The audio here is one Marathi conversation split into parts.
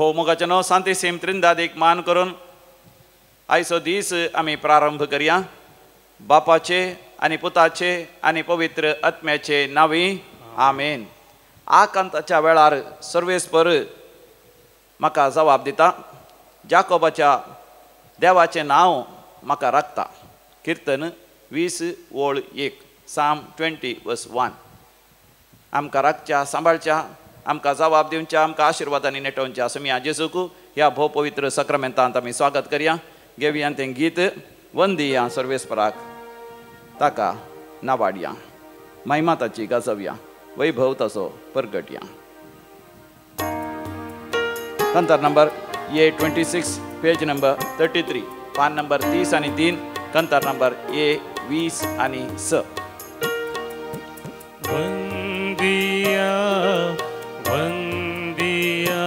भोवमुखाचे न्हू सांती सेम त्रिंदादीक मान करून आयचो दीस आमी प्रारंभ करया. बापाचे आनी पुताचे आनी पवित्र आत्म्याचे नांवी आमेन. आकांताच्या वेळार सर्वेस्पर म्हाका जबाब दिता. जाकोबाच्या देवाचें नांव म्हाका राखता. कीर्तन 20:1 Psalm 20:1. आमकां राखच्या सांबाळच्या आमकां जबाब दिवच्या आमकां आशिर्वादांनी नेटोवच्या समिया जेजूक ह्या भोव पवित्र सक्रामेंतांत आमी स्वागत करया. घेवया तें गीत वंदिया सर्वेस्पराक ताका नावाडया महिमा ताची गाजवया वैभव ताचो परगटया. कंतर नंबर A26 पेज नंबर 33 पान नंबर 30 आणि 3 कंतर नंबर A20 आणि 6. वंदिया वंदिया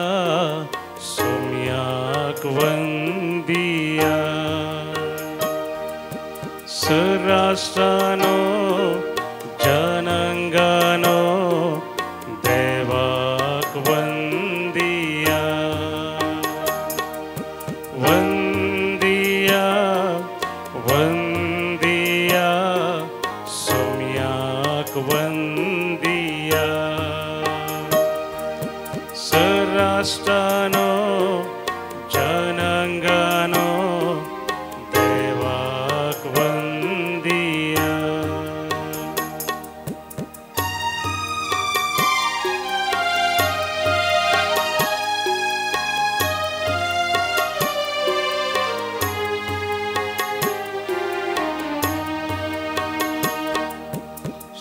सोम्याक वंदिया सराष्ट्रानो जनांगानो देवाक वंदिया वंदिया वंदिया सोम्याक वंदिया सराष्ट्रानो जनांगानो देवाक वंदिया.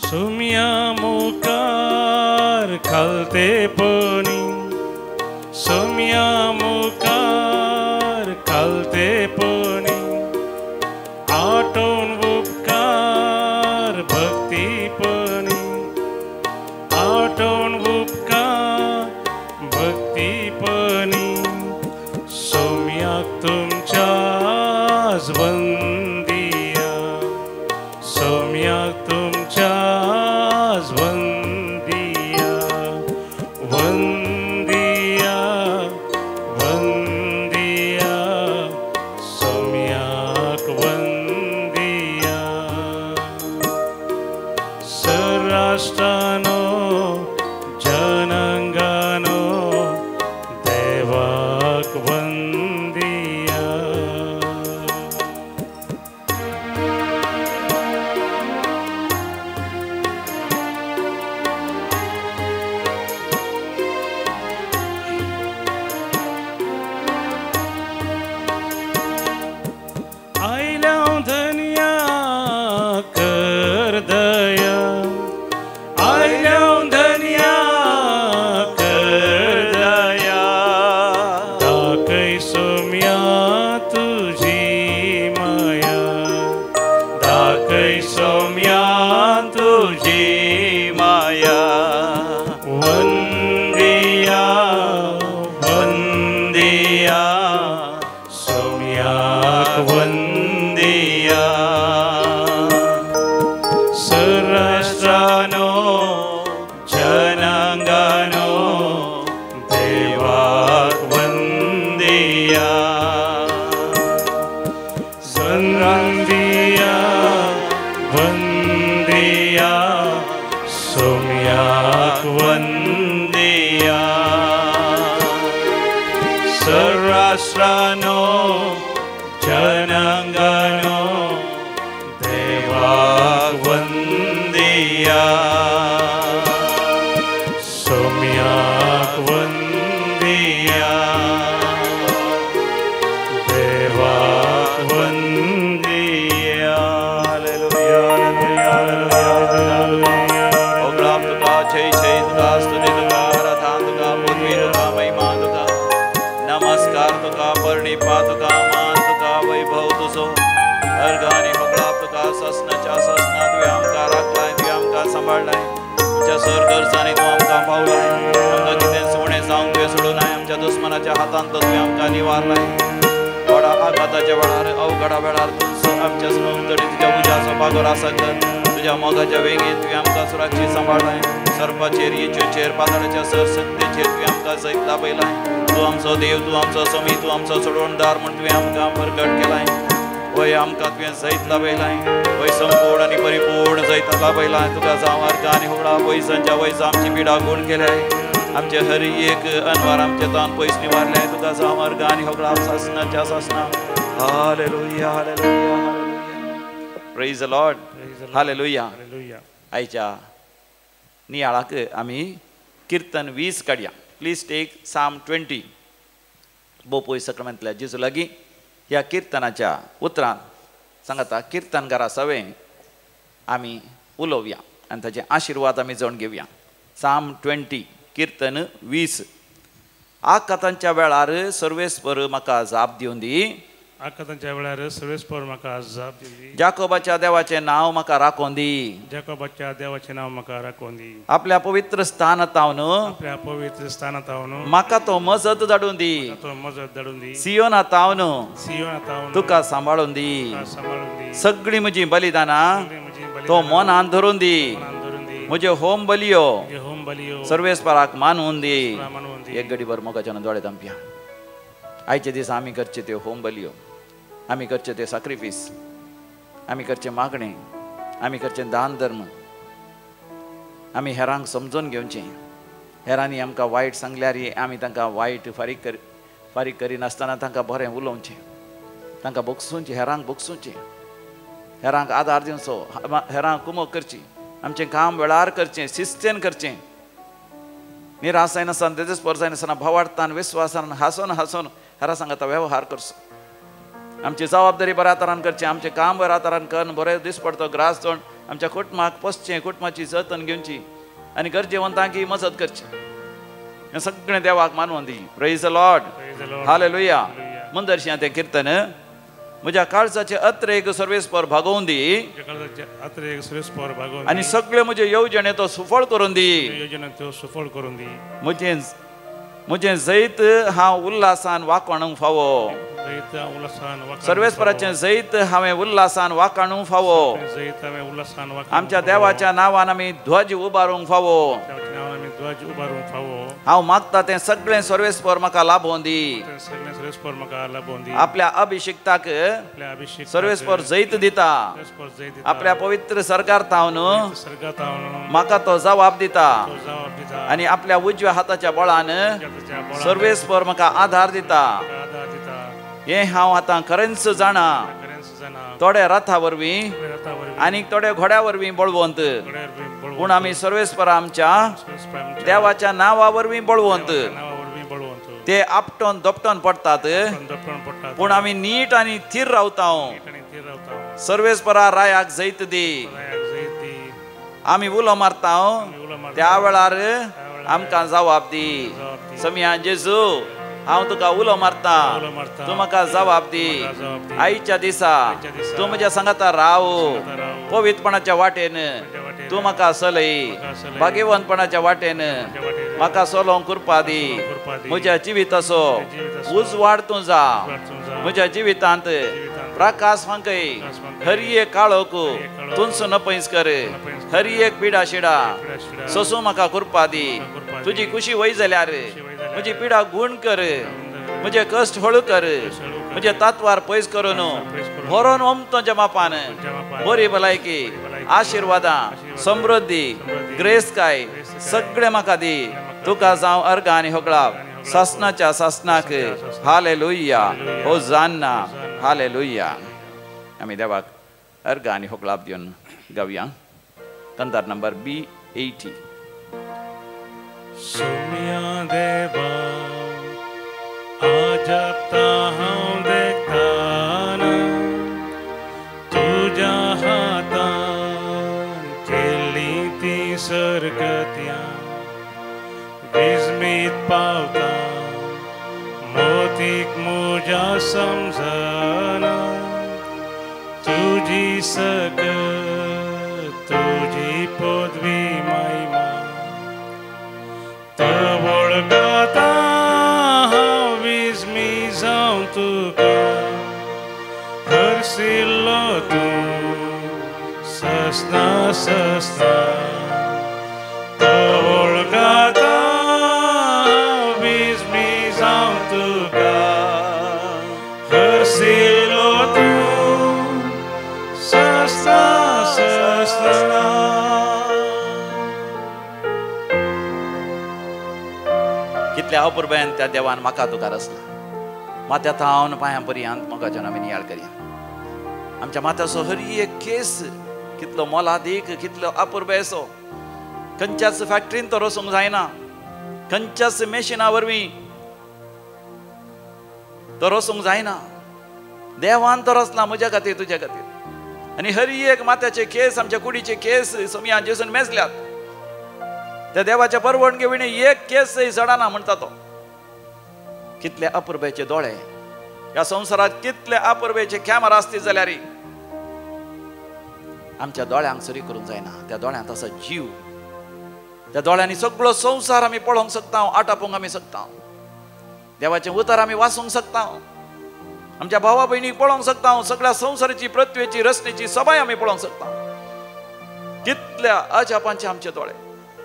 सोम्या मुखार खालतेपणी सोम्या मुखार खालतेपणी आठवून उपकार भक्तीपणी आठवून उपकार भक्तीपणी सोम्याक तुमच्याच वंदिया सोम्याक तुमच्याच वंदिया वंदिया वंदिया सोम्याक वंदिया सराष्ट्रानो जनांगानो देवाक वंदिया. आयल्या धन्या कर दया आयल्या धन्या कर दया दाखय सोम्या तुझी माया दाखय सोम्या तुझी माया वंदिया वंदिया सोम्याक वंदिया सराष्ट्रानो जनांगानो देवाक वंदिया वंदिया वंदिया सोम्याक वंदिया सराष्ट्रानो जनांगानो देवाक वंदिया सोम्याक वंदिया देवाक वंदिया. Hallelujah hallelujah hallelujah. ओगळाप तुका जय जय तुका स्तुती तुका आराधना तुका पदवी तुका महिमा तुका नमस्कार तुका परनिपा तुका मान तुका वैभव तुझो अर्गानी मोकळाप तुका ससनाच्या ससना तुवें आमकां राखलाय तुवें आमकां सांबाळलाय तुमच्या सरगरजांनी तूं आमकां पावलाय आमकां कितें सुवणें जावंक तुवें सोडूनाय आमच्या दुस्मनाच्या हातांत तुवें आमकां निवारलाय. व्हडा आघाताच्या वेळार अवघडा वेळार तूं आमच्या सभोवतणी तुज्या उज्याचो पागोर आसा कर तुझ्या मोगाच्या वेगीन तुवें आमकां सुराक्षीत सांबाळलाय सर्पाचेर येचेर पाताळाच्या सरसत्तेचेर तुवें आमकां सैत लाभयलाय तूं आमचो देव तूं आमचो समी तूं आमचो सोडवणदार म्हूण तुवें आमकां प्रगट केलाय वय आमकां तुवें सैत लाभयलाय वय संपूर्ण आनी परिपूर्ण सैत लाभयलाय तुका जावं अर्घ आनी होळा वयसांच्या वयस आमची पिडा गूण केल्याय आमचे हर एक अनवार आमचे तान पयस निवारले तुका जावं अर्घ आनी होळा सासनाच्या सासना hallelujah hallelujah hallelujah praise the Lord hallelujah आयच्या नियाळाक आमी कीर्तन 20 काडया प्लीज टेक साम 20 बोपोय सक्रामेंतल्या जेजू लागीं ह्या कीर्तनाच्या उतरांत सांगता कीर्तनकारा सवे आमी उलोवया आनी ताचे आशिर्वाद आमी जावन घेवया साम 20 कीर्तन 20 आकातांच्या वेळार सर्वेस्पर म्हाका जाप दिवन दी आकातांच्या वेळार सर्वेस्पर म्हाका जाप दिली जाकोबाच्या देवाचें नांव म्हाका राखोवन दी जाकोबाच्या देवाचें नांव म्हाका राखोवन दी आपल्या पवित्र स्थानांत हांव आपल्या पवित्र स्थानांत हांव म्हाका तो मजत धाडून दी तो मजत धाडून दी सियोनांत हांव सियोनांत हांव तुका सांबाळून दी सांबाळून दी सगळीं म्हजी बलिदानां तो मनांत धरून दी म्हज्यो होम बलियो होम बलियो सर्वेस्पराक मानून दी मानून दी एक घडीभर मोगाच्यान दोळे तांपया आयचे दीस आमी करचे त्यो होम बलियो आमी करचे ते सॅक्रिफीस आमी करचे मागणे आमी करचे दान धर्म आमी हेरांक समजून घेवचें हेरांनी आमकां वायट सांगल्यार आमी तांकां वायट फारीक करिनासतना तांकां बरें उलोवचें तांकां बोगसूचें हेरांक बोगसूचें हेरांक आदार दिवचो हेरांक कुमक करची आमचें काम वेळार करचें शिस्तेन करचें निराशाय नासतना तेजेच परसाय नासतना भवाडतान विस्वासान हांसून हेरा सांगता वेवहार करचो आमची जबाबदारी बऱ्या तरान करचें आमचें काम बऱ्या तरान करून बरें दीस पडतो ग्रास जावन आमच्या कुटुंबाक पोसचें कुटुंबाची जतन घेवची आनी गरजेवंतांकी मजत करची हें सगळें देवाक मानवून दी प्रेज द लॉर्ड हालेलुया मुंदरशी तें कीर्तन म्हज्या काळजाचे अत्रेक सर्वेस्पर भागोवन दी आनी सगळे म्हजे येवजणे तो सुफळ करून दी सुफळ करून दी म्हजें जैत हांव उल्हासान वाकोणूंक फावो सर्वेस्पराचें जैत हांवें उल्हासान वाकोणूंक फावो आमच्या देवाच्या नांवान आमी ध्वज उबारूंक फावो हांव मागता तें सगळें सर्वेस्पर म्हाका लाभोवन दी आपल्या अभिषिक्ताक सर्वेस्पर जैत दिता आपल्या पवित्र सरकारांत हांव म्हाका तो जबाब दिता आनी आपल्या उजव्या हाताच्या बळान सर्वेस्पर म्हाका आधार दिता हें हांव आतां खरेंच जाणा थोडे रथा वरवीं आनी थोडे घोड्या वरवीं बळवंत पूण आमी सर्वेस्परा आमच्या देवाच्या नांवा वरवीं बळवंत ते आपटोन दोपटोन पडटात पूण आमी नीट आनी थीर रावता सर्वेस्परा रायाक जैत दी आमी उलो मारता त्या वेळार आमकां जबाब दी समिया जेजू हांव तुका उलो मारता तूं म्हाका जबाब दी आयच्या दिसा तूं म्हज्या सांगाता राव पवित्रपणाच्या वाटेन तूं म्हाका चलय भाग्यवंतपणाच्या वाटेन म्हाका चलोवंक कृपा दी म्हज्या जिविताचो उजवाड तूं जा म्हज्या जिवितांत प्रकाश फांकय हर एक काळोख तुंच नपयस कर हर एक पिडा शिडा सोसूं म्हाका कृपा दी तुजी खुशी वय जाल्यार म्हजी पिडा गूण कर म्हजे कश्ट हळू कर म्हजे तातवार पयस करून भरोन ओमतो मापान बरी भलायकी आशिर्वादां समृद्धी ग्रेस काय सगळें म्हाका दी तुका जावं अर्घ आनी होगळा सासनाच्या सासनाक हालेलुया होजान्ना हालेलुया आमी देवाक अर्घ आनी होगळाप दिवन गावया कंदार नंबर B80 सुमिया देवा आज आता हांव देखताना तुज्या हातान केल्ली ती सर्गत्या विस्मीत पावता मोतीक म्हज्या समजना तुजी सगत तुजी पदवी महिमा वळगाता हांव विस्मी जावन तुका हरसिल्लो तूं ससना सस्ता तोळगाता वीज मी जाऊ तुका हरसिलो तू सस्ता सस्ता कितल्या अपुरब्यान त्या देवान म्हाका तुका रचला माथ्या थावन पांयां पर्यंत मोगाच्यान आमी नियाळ करया आमच्या माथ्याचो हर एक केस कितलो मोलादीक कितलो अपुरबेसो खंयच्याच फॅक्टरीन तो रचूंक जायना खंयच्याच मेशिना वरवीं तो रचूंक जायना देवान तो रचला म्हज्या खातीर तुज्या खातीर आनी हर एक माथ्याचे केस आमच्या कुडीचे केस सोमया जेसून मेजल्यात त्या देवाच्या परवणगे विणे एक केसय जडाना म्हणटा तो कितले अपुरबेचे दोळे ह्या संवसारात कितले अपुरबेचे कॅमेरा असतील जाल्यार आमच्या दोळ्यांक सरी करूंक जायना त्या दोळ्यांत आसा जीव त्या दोळ्यांनी सगळो संवसार आमी पळोवंक शकता आटापूंक आमी शकता देवाचें उतर आमी वाचूंक शकता आमच्या भावा भयणीक पळोवंक शकता सगळ्या संवसाराची पृथ्वीची रचनेची सबाय आमी पळोवंक शकता कितल्या अजापांचे आमचे दोळे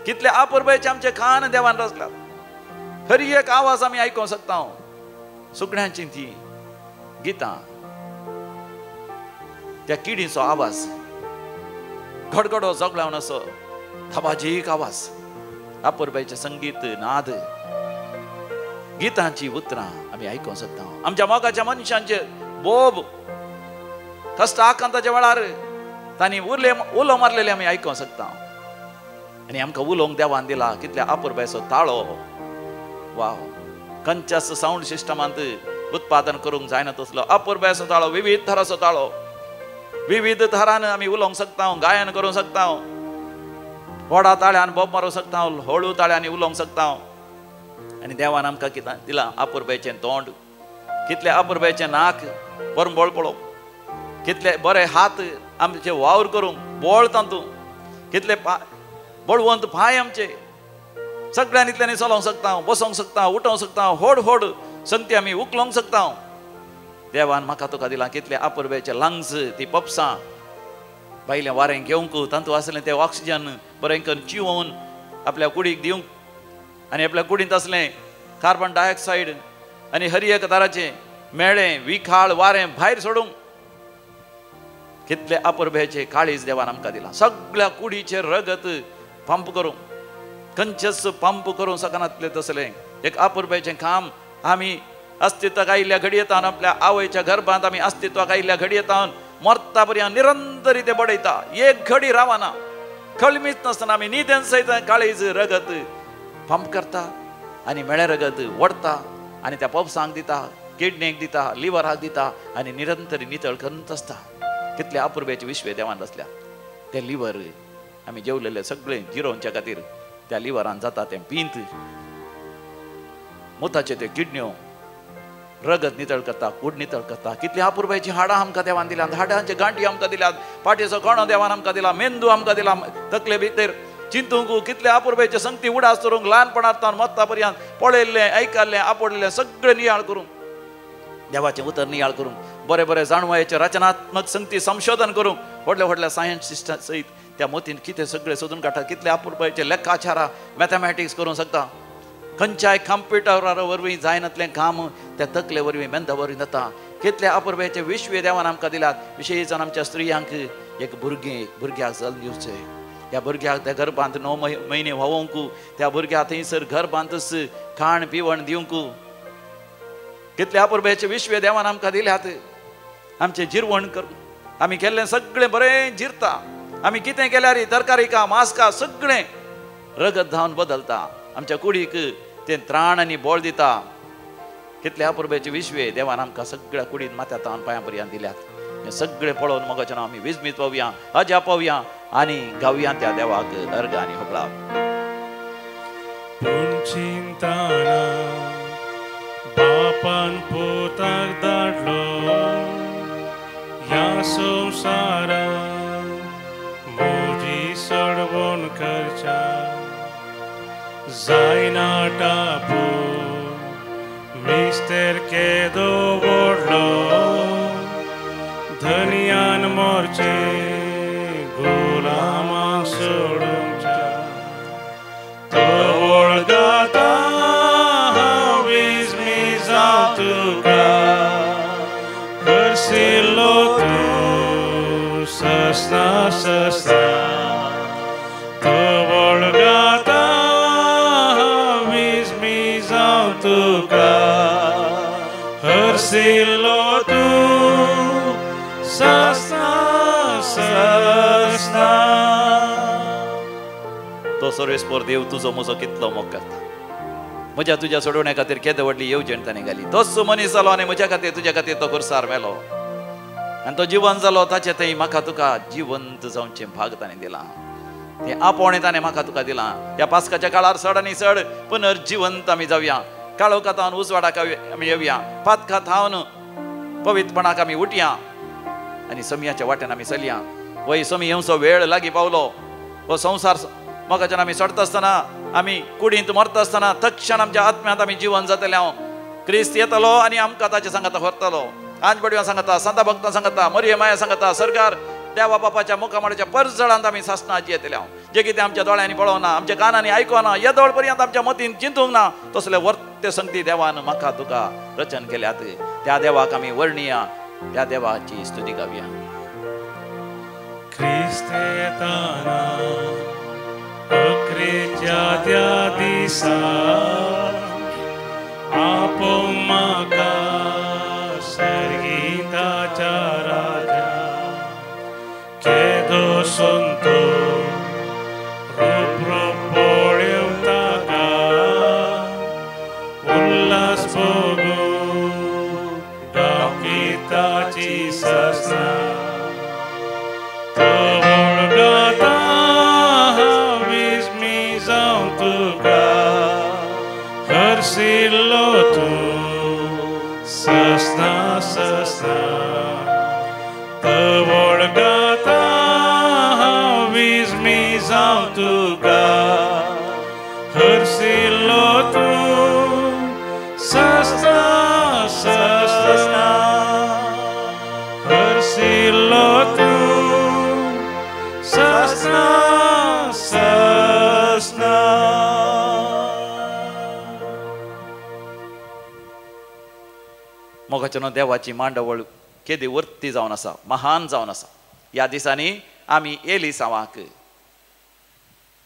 कितले अपुरबेचे आमचे कान देवान रचल्यात हर एक आवाज आमी आयकूंक शकता सुकण्यांची ती गितां त्या किडीचो आवाज गडगडो जगलावन असो धबाजीक आवाज अपुरबेचे संगीत नाद गितांची उतरां आमी आयकूंक शकता आमच्या मोगाच्या मनशांचे बोब कष्ट आकांताच्या वेळार तांणी उलो मारलेले आमी आयकूंक शकता आनी आमकां उलोवंक देवान दिला कितल्या अपुरबेचो ताळो वाव खंयच्याच साऊंड सिस्टमांत उत्पादन करूंक जायना तसलो अपुरबेचो ताळो विविध तराचो ताळो विविध तरान आमी उलोवंक शकता गायन करूंक शकता व्हडा ताळ्यान बोब मारूंक शकता हळू ताळ्यांनी उलोवंक शकता आनी देवान आमकां कितें दिलां अपुरबेचें तोंड कितले अपुरबेचें नाक परंबळ पळोवंक कितले बरे हात आमचे वावर करूंक बोळ तांतूं कितले बळवंत पांय आमचे सगळ्यांनीतल्यानी चलोवंक शकता बसोवंक शकता उठोवंक शकता होड होड संगती आमी उखलोवंक शकता देवान म्हाका तुका दिलां कितले अपुरबेचे लंग्स ती पप्सां भायलें वारें घेवंक तांतूं आसलें तें ऑक्सिजन बरें करून चिवून आपल्या कुडीक दिवंक आनी आपल्या कुडींत असलें कार्बन डायऑक्सायड आनी हर एक तराचें मेळ्ळें विखाळ वारें भायर सोडूंक कितले अपुरबेचे काळीज देवान आमकां दिलां सगळ्या कुडीचेर रगत पंप करूंक खंयचेच पंप करूंक शकनातलें तसलें एक अपुरबेचें काम आमी अस्तित्वाक आयिल्ल्या घडयेंतान आपल्या आवयच्या गर्भांत आमी अस्तित्वाक आयिल्ल्या घडयेंतान मरता पर्यंत निरंतरी ते बडयता एक घडी रावना कळमीच नासतना आमी न्हिदेन सयत काळीज रगत पंप करता आनी मेळ्ळें रगत ओडता आनी त्या पप्सांक दिता किडनीक दिता लिव्हराक दिता आनी निरंतरी नितळ करूंच आसता कितले अपुरबेचे विश्वे देवान रचल्या ते लिव्हर आमी जेवलेले सगळे जिरोवच्या खातीर त्या लिव्हरान जाता तें पिंत मुताचे त्यो किडन्यो रगत नितळ करता कूड नितळ करता कितली अपुरबायची हाडां आमकां देवान दिल्यात हाडांचे गांठी आमकां दिल्यात पाठीचो कणो देवान आमकां दिला मेंदू आमकां दिला तकले भितर चिंतूंक कितले अपुरबायचे संगती उडास करूंक ल्हानपणांतल्यान मत्ता पर्यंत पळयल्लें आयकल्लें आपडलें सगळें नियाळ करूंक देवाचें उतर नियाळ करूंक बरे बरे जाणवायेचे रचनात्मक संगती संशोधन करूंक व्हडल्या व्हडल्या सायन्टिस्टां सयत त्या मोतीन कितें सगळें सोदून काडटा कितले अपुरबायचे लेखाचारा मॅथमॅटिक्स करूंक शकता खंयच्याय कंप्युटरा वरवीं जायनातलें काम त्या तकले वरवीं मेंदा वरवीं जाता कितले अपुरबायचे विश्वे देवान आमकां दिल्यात विशेश आमच्या स्त्रियांक एक भुरग्याक जल्म दिवचें त्या भुरग्याक त्या गर्भांत 9 म्हयने व्हांवोवंक त्या भुरग्याक थंयसर गर्भांतच खाण पिवण दिवंक कितले अपुरबायचे विश्वे देवान आमकां दिल्यात आमचें जिरवण करून आमी केल्लें सगळें बरें जिरता आमी कितें केल्यार तरकारी का मांस का सगळें रगत धावन बदलता आमच्या कुडीक तें त्राण आनी बोळ दिता कितले अपुरबायचे विश्वे देवान आमकां सगळ्या कुडीन माथ्या तावन पांयां पर्यंत दिल्यात हें सगळें पळोवन मोगाचें नांव आमी विस्मीत पावया अजा पावया आनी गावया त्या देवाक अर्घ आनी होबळाव पूण चिंताना बापान पोताक धाडलो ह्या संवसारान म्हजी सडवण करच्या जायना टापू मिस्तेर केदो व्हडलो धनयान मोरचे गुलामा सस्ता तो वळगाता हांवें मी जावं तुका हरसिल्लो तूं सस्ता सस्ता. तो सर्वेस्पर देव तुजो म्हजो कितलो मोग करता. म्हज्या तुज्या सोडवण्या खातीर केद व्हडली येवजण ताणें घाली. तोच मनीस जालो आनी म्हज्या खातीर तुज्या खातीर तो खुर्सार मेलो आनी तो जिवन जालो. ताचे थंय म्हाका तुका जिवंत जावचें भाग ताणें दिलां. तें आपोवणें ताणें म्हाका तुका दिलां. ह्या पास्काच्या काळार चड आनी चड पुनर्जिवंत आमी जावया. काळोखात हावन उजवाडाक आमी येवया. पात खात हावन पवित्रपणाक आमी उठया आनी समयाच्या वाटेन आमी चलया. वय समी येवचो वेळ लागीं पावलो. हो संवसार मोगाच्यान आमी सोडता आसतना आमी कुडींत मरता आसतना तक्षण आमच्या आत्म्यांत आमी जिवन जातले. हांव क्रिस्त येतलो आनी आमकां ताचे सांगाता व्हरतलो. आंजबडव्यां सांगता, संता भक्तां सांगता, मरिये माया सांगता, सरकार देवा बापाच्या मुखामळाच्या परजळांत आमी सासणाची येतले. हांव जे कितें आमच्या दोळ्यांनी पळोवना, आमच्या कानांनी आयकोना, येदोळ पर्यंत आमच्या मतीन चिंतूंक ना तसले वर्त्य संगती देवान म्हाका तुका रचन केल्यात. त्या देवाक आमी वर्णिया, त्या देवाची स्तुती गावया. ख्रिस्त येताना अकरेच्या त्या दिसा आपोवन म्हाका सर्गिताच्या राजा केदो संतो रूप पळोव ताका उल्हास भोगू गांवकीताची सस्ना हरसिल्लो तूं सस्ता सस्ता वळगाता हांवें मी जावं तुका हरसिल्लो तूं सस्ता सस्ता हरसिल्लो तूं सस्ता सस्ता. मोगाच्यान देवाची मांडवळ केदी वर्ती जावन आसा, महान जावन आसा. ह्या दिसांनी आमी एलिसावाक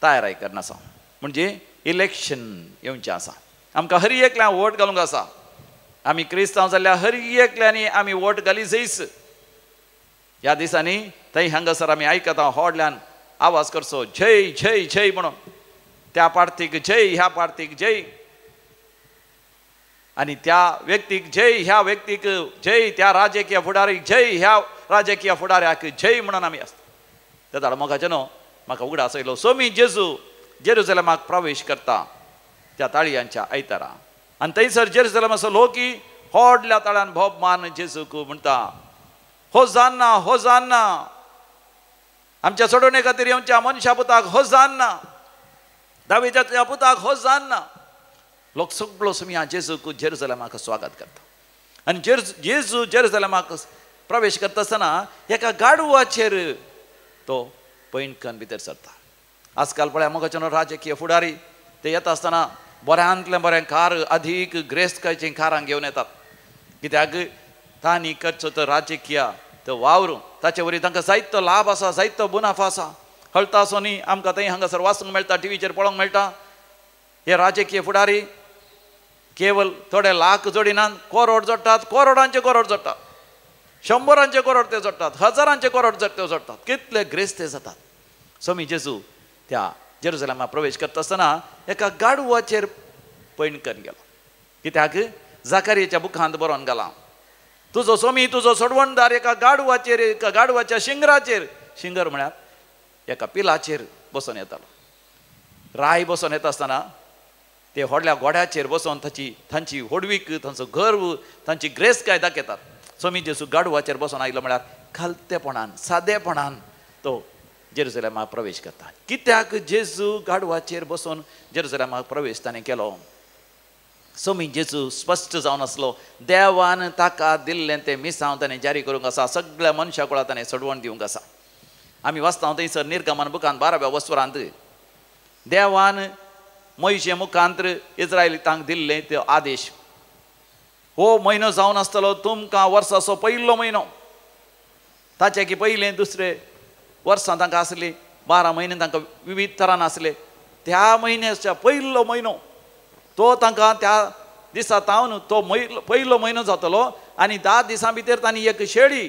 तयाराय करन आसा. म्हणजे इलेक्शन येवचें आसा. आमकां हर एकल्याक वोट घालूंक आसा. आमी क्रिस्तांव जाल्यार हर एकल्यांनी आमी वोट घाली जैस. ह्या दिसांनी थंय हांगासर आमी आयकता व्हडल्यान आवाज करचो जय जय जय म्हणून. त्या पार्टीक जय, ह्या पार्टीक जय, आणि त्या व्यक्तीक जय, ह्या व्यक्तीक जय, त्या राजकीय फुडारीक जय, ह्या राजकीय फुडाऱ्याक जय म्हणून आमी आसता. त्या धाड मोगाच्यान म्हाका उगडास आयलो. सोमी जेजू जेरुसलेमाक प्रवेश करता त्या ताळयांच्या आयतारा आनी थंयसर जेरुसलेमाचो लोकी व्हडल्या ताळ्यान भोबमान जेजूक म्हणटा होजान्ना होजान्ना. आमच्या सोडवणे खातीर येवच्या मनशा पुताक होजान्ना, दाविदाच्या पुताक होजान्ना. लोक सगळो समया जेजूक जेरुसलेमाक स्वागत करता. आनी जेजू जेरुसलेमाक प्रवेश करता आसतना एका गाडवाचेर तो पैणकन भितर सरता. आजकाल पळय मोगाच्यान राजकीय फुडारी ते येता आसतना बऱ्यांतले बरें कार, अधिक ग्रेस्तकायची कारां घेवन येतात. कित्याक तांणी करचो तो राजकीय तो वावर, ताचे वरी तांकां जायतो लाभ आसा, जायतो मुनाफा आसा. हळता असो न्ही आमकां थंय हांगासर वाचूंक मेळटा, टीव्हीचेर पळोवंक मेळटा. हे राजकीय फुडारी केवल थोडे लाख जोडिनात, करोड जोडटात, करोडांचे करोड जोडटात, शंबरांचे करोड ते जोडटात, हजारांचे करोड ते जोडटात. कितले ग्रेस्ते जातात. स्वामी जेजू त्या जेरुसलेमाक प्रवेश करता आसतना एका गाडवाचेर पैणकन गेलो. कित्याक जाकारियाच्या बुकांत बरोवन गेला तुजो स्वामी तुजो सोडवणदार एका गाडवाचेर, एका गाडवाच्या शिंगराचेर, शिंगर म्हळ्यार एका पिलाचेर बसून येतालो. राय बसून येता आसतना ते व्हडल्या घोड्याचेर बसून तांची होडवीक, तांचो गर्व, तांची ग्रेस्तकाय दाखयतात. स्वामी जेजू गाडवाचेर बसून आयलो म्हळ्यार खालतेपणान, सादेपणान तो जेरुसलेमाक प्रवेश करता. कित्याक जेजू गाडवाचेर बसून जेरुसलेमाक प्रवेश ताणें केलो. स्वामी जेजू स्पश्ट जावन आसलो. देवान ताका दिल्लें तें मिसांव ताणें जारी करूंक आसा. सगळ्या मनशा कुळा ताणें सोडवण दिवंक आसा. आमी वाचता थंयसर निर्गमन बुकांत 12व्या वस्वरांत देवान मोइशे मुखांतर इस्रायलितांक दिल्ले ते आदेश. हो म्हयनो जावन आसतलो तुमकां वर्साचो पयलो म्हयनो. ताचे की पयलें दुसरें वर्सां तांकां आसली, 12 म्हयने तांकां विविध तरान आसले. त्या म्हयन्याच्या पयलो म्हयनो तो तांकां त्या दिसा तावन तो पयलो म्हयनो जातलो. आनी 10 दिसां भितर तांणी एक शेळी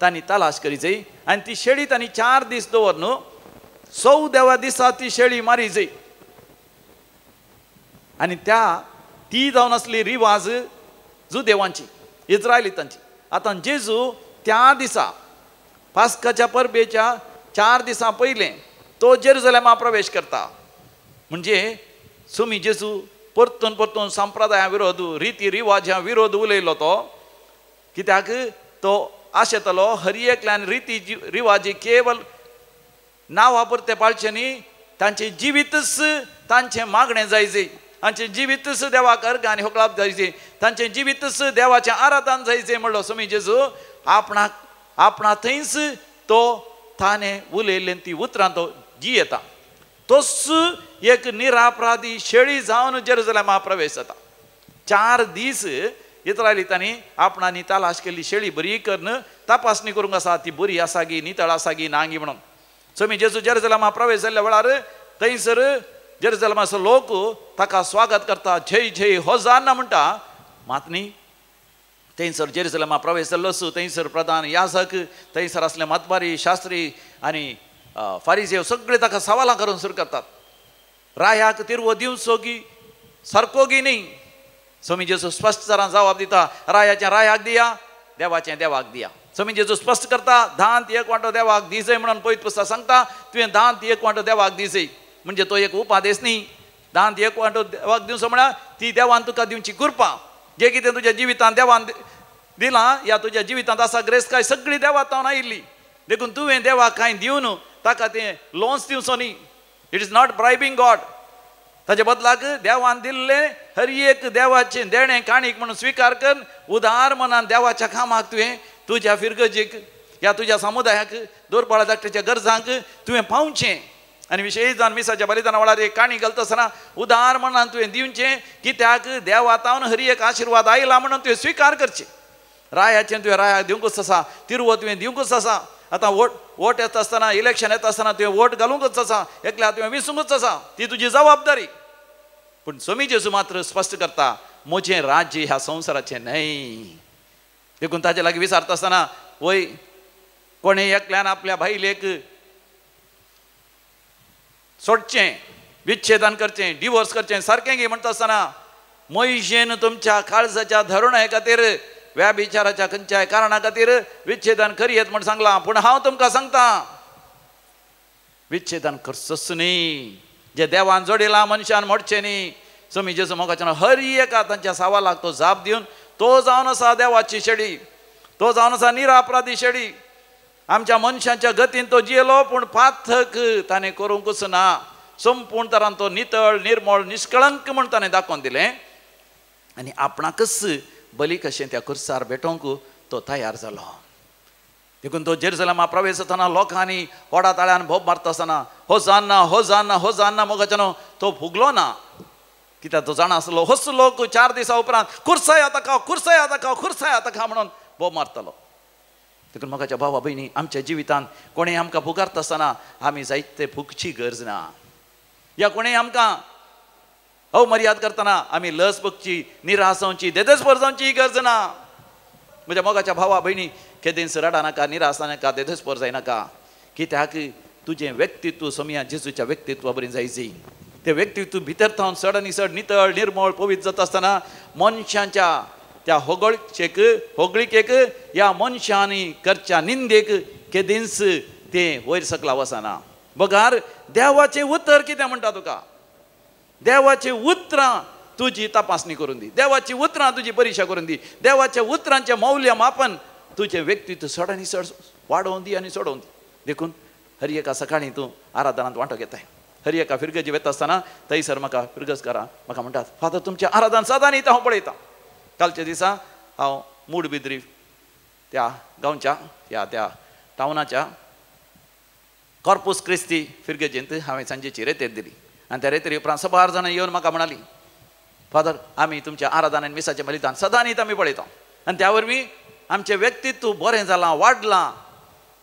तांणी तलाश करी जाय. आनी ती शेळी तांणी 4 दीस दवर न्हू, 14व्या दिसा ती शेळी मारी जाय. आनी ती जावन आसली रिवाज जुदेवांची, इस्रायलितांची. आतां जेजू त्या दिसा पास्काच्या परबेच्या 4 दिसां पयलें तो जेरुसलेमा प्रवेश करता. म्हणजे सुमी जेजू परतून परतून संप्रदाया विरोध, रिती रिवाजा विरोध उलयलो तो. कित्याक तो आशेतलो हर एकल्यान रिती रिवाजी केवळ नांवा पुरते पाळचे न्ही, तांचे जिवीतच तांचे मागणें जायचे, तांचे जिवीतच देवाक अर्घ आनी होकळाप जायचे, तांचे जिवीतच देवाचें आराधन जायचे म्हणलो सुमी जेजू. आपणा थंयच तो ताणें उलयल्ले ती उतरां तो जियेता. तोच एक निरापराधी शेळी जावन जेरुसलेमा प्रवेश जाता. 4 दीस इस्रायलितांनी आपणांनी तलाश केल्ली शेळी बरी करून तपासणी करूंक आसा, ती बरी आसा गी, नितळ आसा गी, ना गी म्हणून. सुमी जेजू जेरुसलेमा प्रवेश जाल्ल्या वेळार थंयसर जेरुसलेमाचो लोक ताका स्वागत करता, जय जय होजान्ना म्हणटा. मात न्ही, थंयसर जेरुसलेमा प्रवेश जाल्लो थंयसर प्रधान याजक, थंयसर असले मतबारी शास्त्री आनी फारिजेव सगळे ताका सवालां करून सुरू करतात. रायाक तिरवो दिवचो गी सारको गी न्ही. सुमी जेजू स्पश्ट तरान जबाब दिता, रायाचें रायाक दिया, देवाचें देवाक दिया. सुमी जेजू स्पश्ट करता, 10 वांटो देवाक दिजय म्हणून पवित्र पुस्तक सांगता. तुवें 10 वांटो देवाक दिजय म्हणजे तो एक उपादेश न्ही. 10 वांटो देवाक दिवचो म्हळ्यार ती देवान तुका दिवची कृपा. जे कितें तुज्या जिवितांत देवान दिलां या तुज्या जिवितांत आसा ग्रेस काय सगळी देवातावन आयिल्ली. देखून तुवें देवाक कांय दिवन ताका तें लोन्स दिवचो न्ही. It is not bribing God. ताचे बदलाक देवान दिल्ले हर एक देवाचें देणें काणीक म्हणून स्विकार कर. उदार मनान देवाच्या कामाक तुवें तुज्या फिरगजेक या तुज्या समुदायाक दोरपाळा धाकट्याच्या गरजांक तुवें पावचें. आनी विशेश जावन मिसाच्या बलिदाना वेळार एक काणी घालता आसतना उदार मनान तुवें दिवचें. कित्याक देवातावन हर एक आशिर्वाद आयला म्हणून तुवें स्विकार करचें. रायाचें तुवें रायाक दिवंकूच आसा, तिरवो तुवें दिवंकूच आसा. आतां वोट येता आसतना, इलेक्शन येता आसतना तुवें वोट घालूंकच आसा, एकल्या तुवें विसरूंकच आसा, ती तुजी जबाबदारी. पूण सुमी जेजू मात्र स्पश्ट करता, म्हजें राज्य ह्या संवसाराचें न्हय. देखून ताचे लागीं विचारता आसतना वय कोणें एकल्यान आपल्या बायलेक सोडचें, विच्छेदन करचें, डिवोर्स करचें सारकें गी म्हणटा आसतना मोयशेन तुमच्या काळजाच्या धोरणा खातीर व्याभिचाराच्या खंयच्याय कारणा खातीर विच्छेदन करियेत म्हण सांगलां. पूण हांव तुमकां सांगता, विच्छेदन करचोच न्ही. जे देवान जोडिलां मनशान मोडचें न्ही. सुमी जेजू मोगाच्यान हर एका तांच्या सवालाक तो जाप दिवन तो जावन आसा देवाची शेळी, तो जावन आसा निरापराधी शेळी. आमच्या मनशांच्या गतीन तो जियेलो, पूण पाथक ताणें करूंकूच ना. संपूर्ण तरान तो नितळ निर्मळ निश्कळंक म्हूण ताणें दाखोवन दिलें. आनी आपणाकच बली कशें त्या खुर्सार भेटोवंक तो तयार जालो. देखून तो जेरुसलेमा प्रवेश जातना लोकांनी व्हडा ताळ्यान भोब मारता आसतना होजान्ना होजान्ना होजान्ना मोगाच्यान तो फुगलो ना. कित्याक तो जाणा आसलो होच लोक 4 दिसां उपरांत खुर्साया ताका खुर्साया ताका खुर्साया ताका म्हणून भोब मारतलो. देखून मोगाच्या भावा भयणी, आमच्या जिवितांत कोणें आमकां पुकारता आसतना आमी जायते फुगची गरज ना. या कोणें आमकां अवमर्याद करतना आमी लस बगची, निराश जावची, देदेस्पर जावची गरज ना. म्हज्या मोगाच्या भावा भयणी, केदेंस रडा नाका, निराश नाका, देदेस्पर जायनाका. कित्याक तुजें व्यक्तित्व सोमिया जेजूच्या व्यक्तित्वा बरें जायचें. तें व्यक्तित्व भितर थावन चड आनी चड नितळ निर्मळ पवित्र जाता आसतना मनशांच्या त्या होगळीकेक ह्या मनशांनी करच्या निंदेक केदेंस तें वयर सकला वचना. बगार देवाचें उतर कितें म्हणटा तुका. देवाची उतरां तुजी तपासणी करून दी. देवाची उतरां तुजी परिक्षा करून दी. देवाच्या उतरांचें मौल्य मापन तुजें व्यक्तित्व चड आनी चड वाडोवन दी आनी सोडोवन दी. देखून हर एका सकाळीं तूं आराधनांत वांटो घेताय. हर एका फिरगेजी वता आसतना थंयसर म्हाका फिरगजकारां म्हाका म्हणटात, फादर तुमचें आराधन सदां न्ही हांव पळयतां. कालच्या दिसा हांव मूडबिद्री त्या गांवच्या त्या टावनाच्या कॉर्पुस क्रिस्ती फिरगेजेंत हांवें सांजेची रेतेर दिली. आनी त्या रेतेरी उपरांत 6 जाणां येवन म्हाका म्हणाली, फादर आमी तुमच्या आराधनान मिसाचें बलिदान सदां न्हीत आमी पळयता. आनी त्या वरवीं आमचें व्यक्तित्व बरें जालां, वाडलां.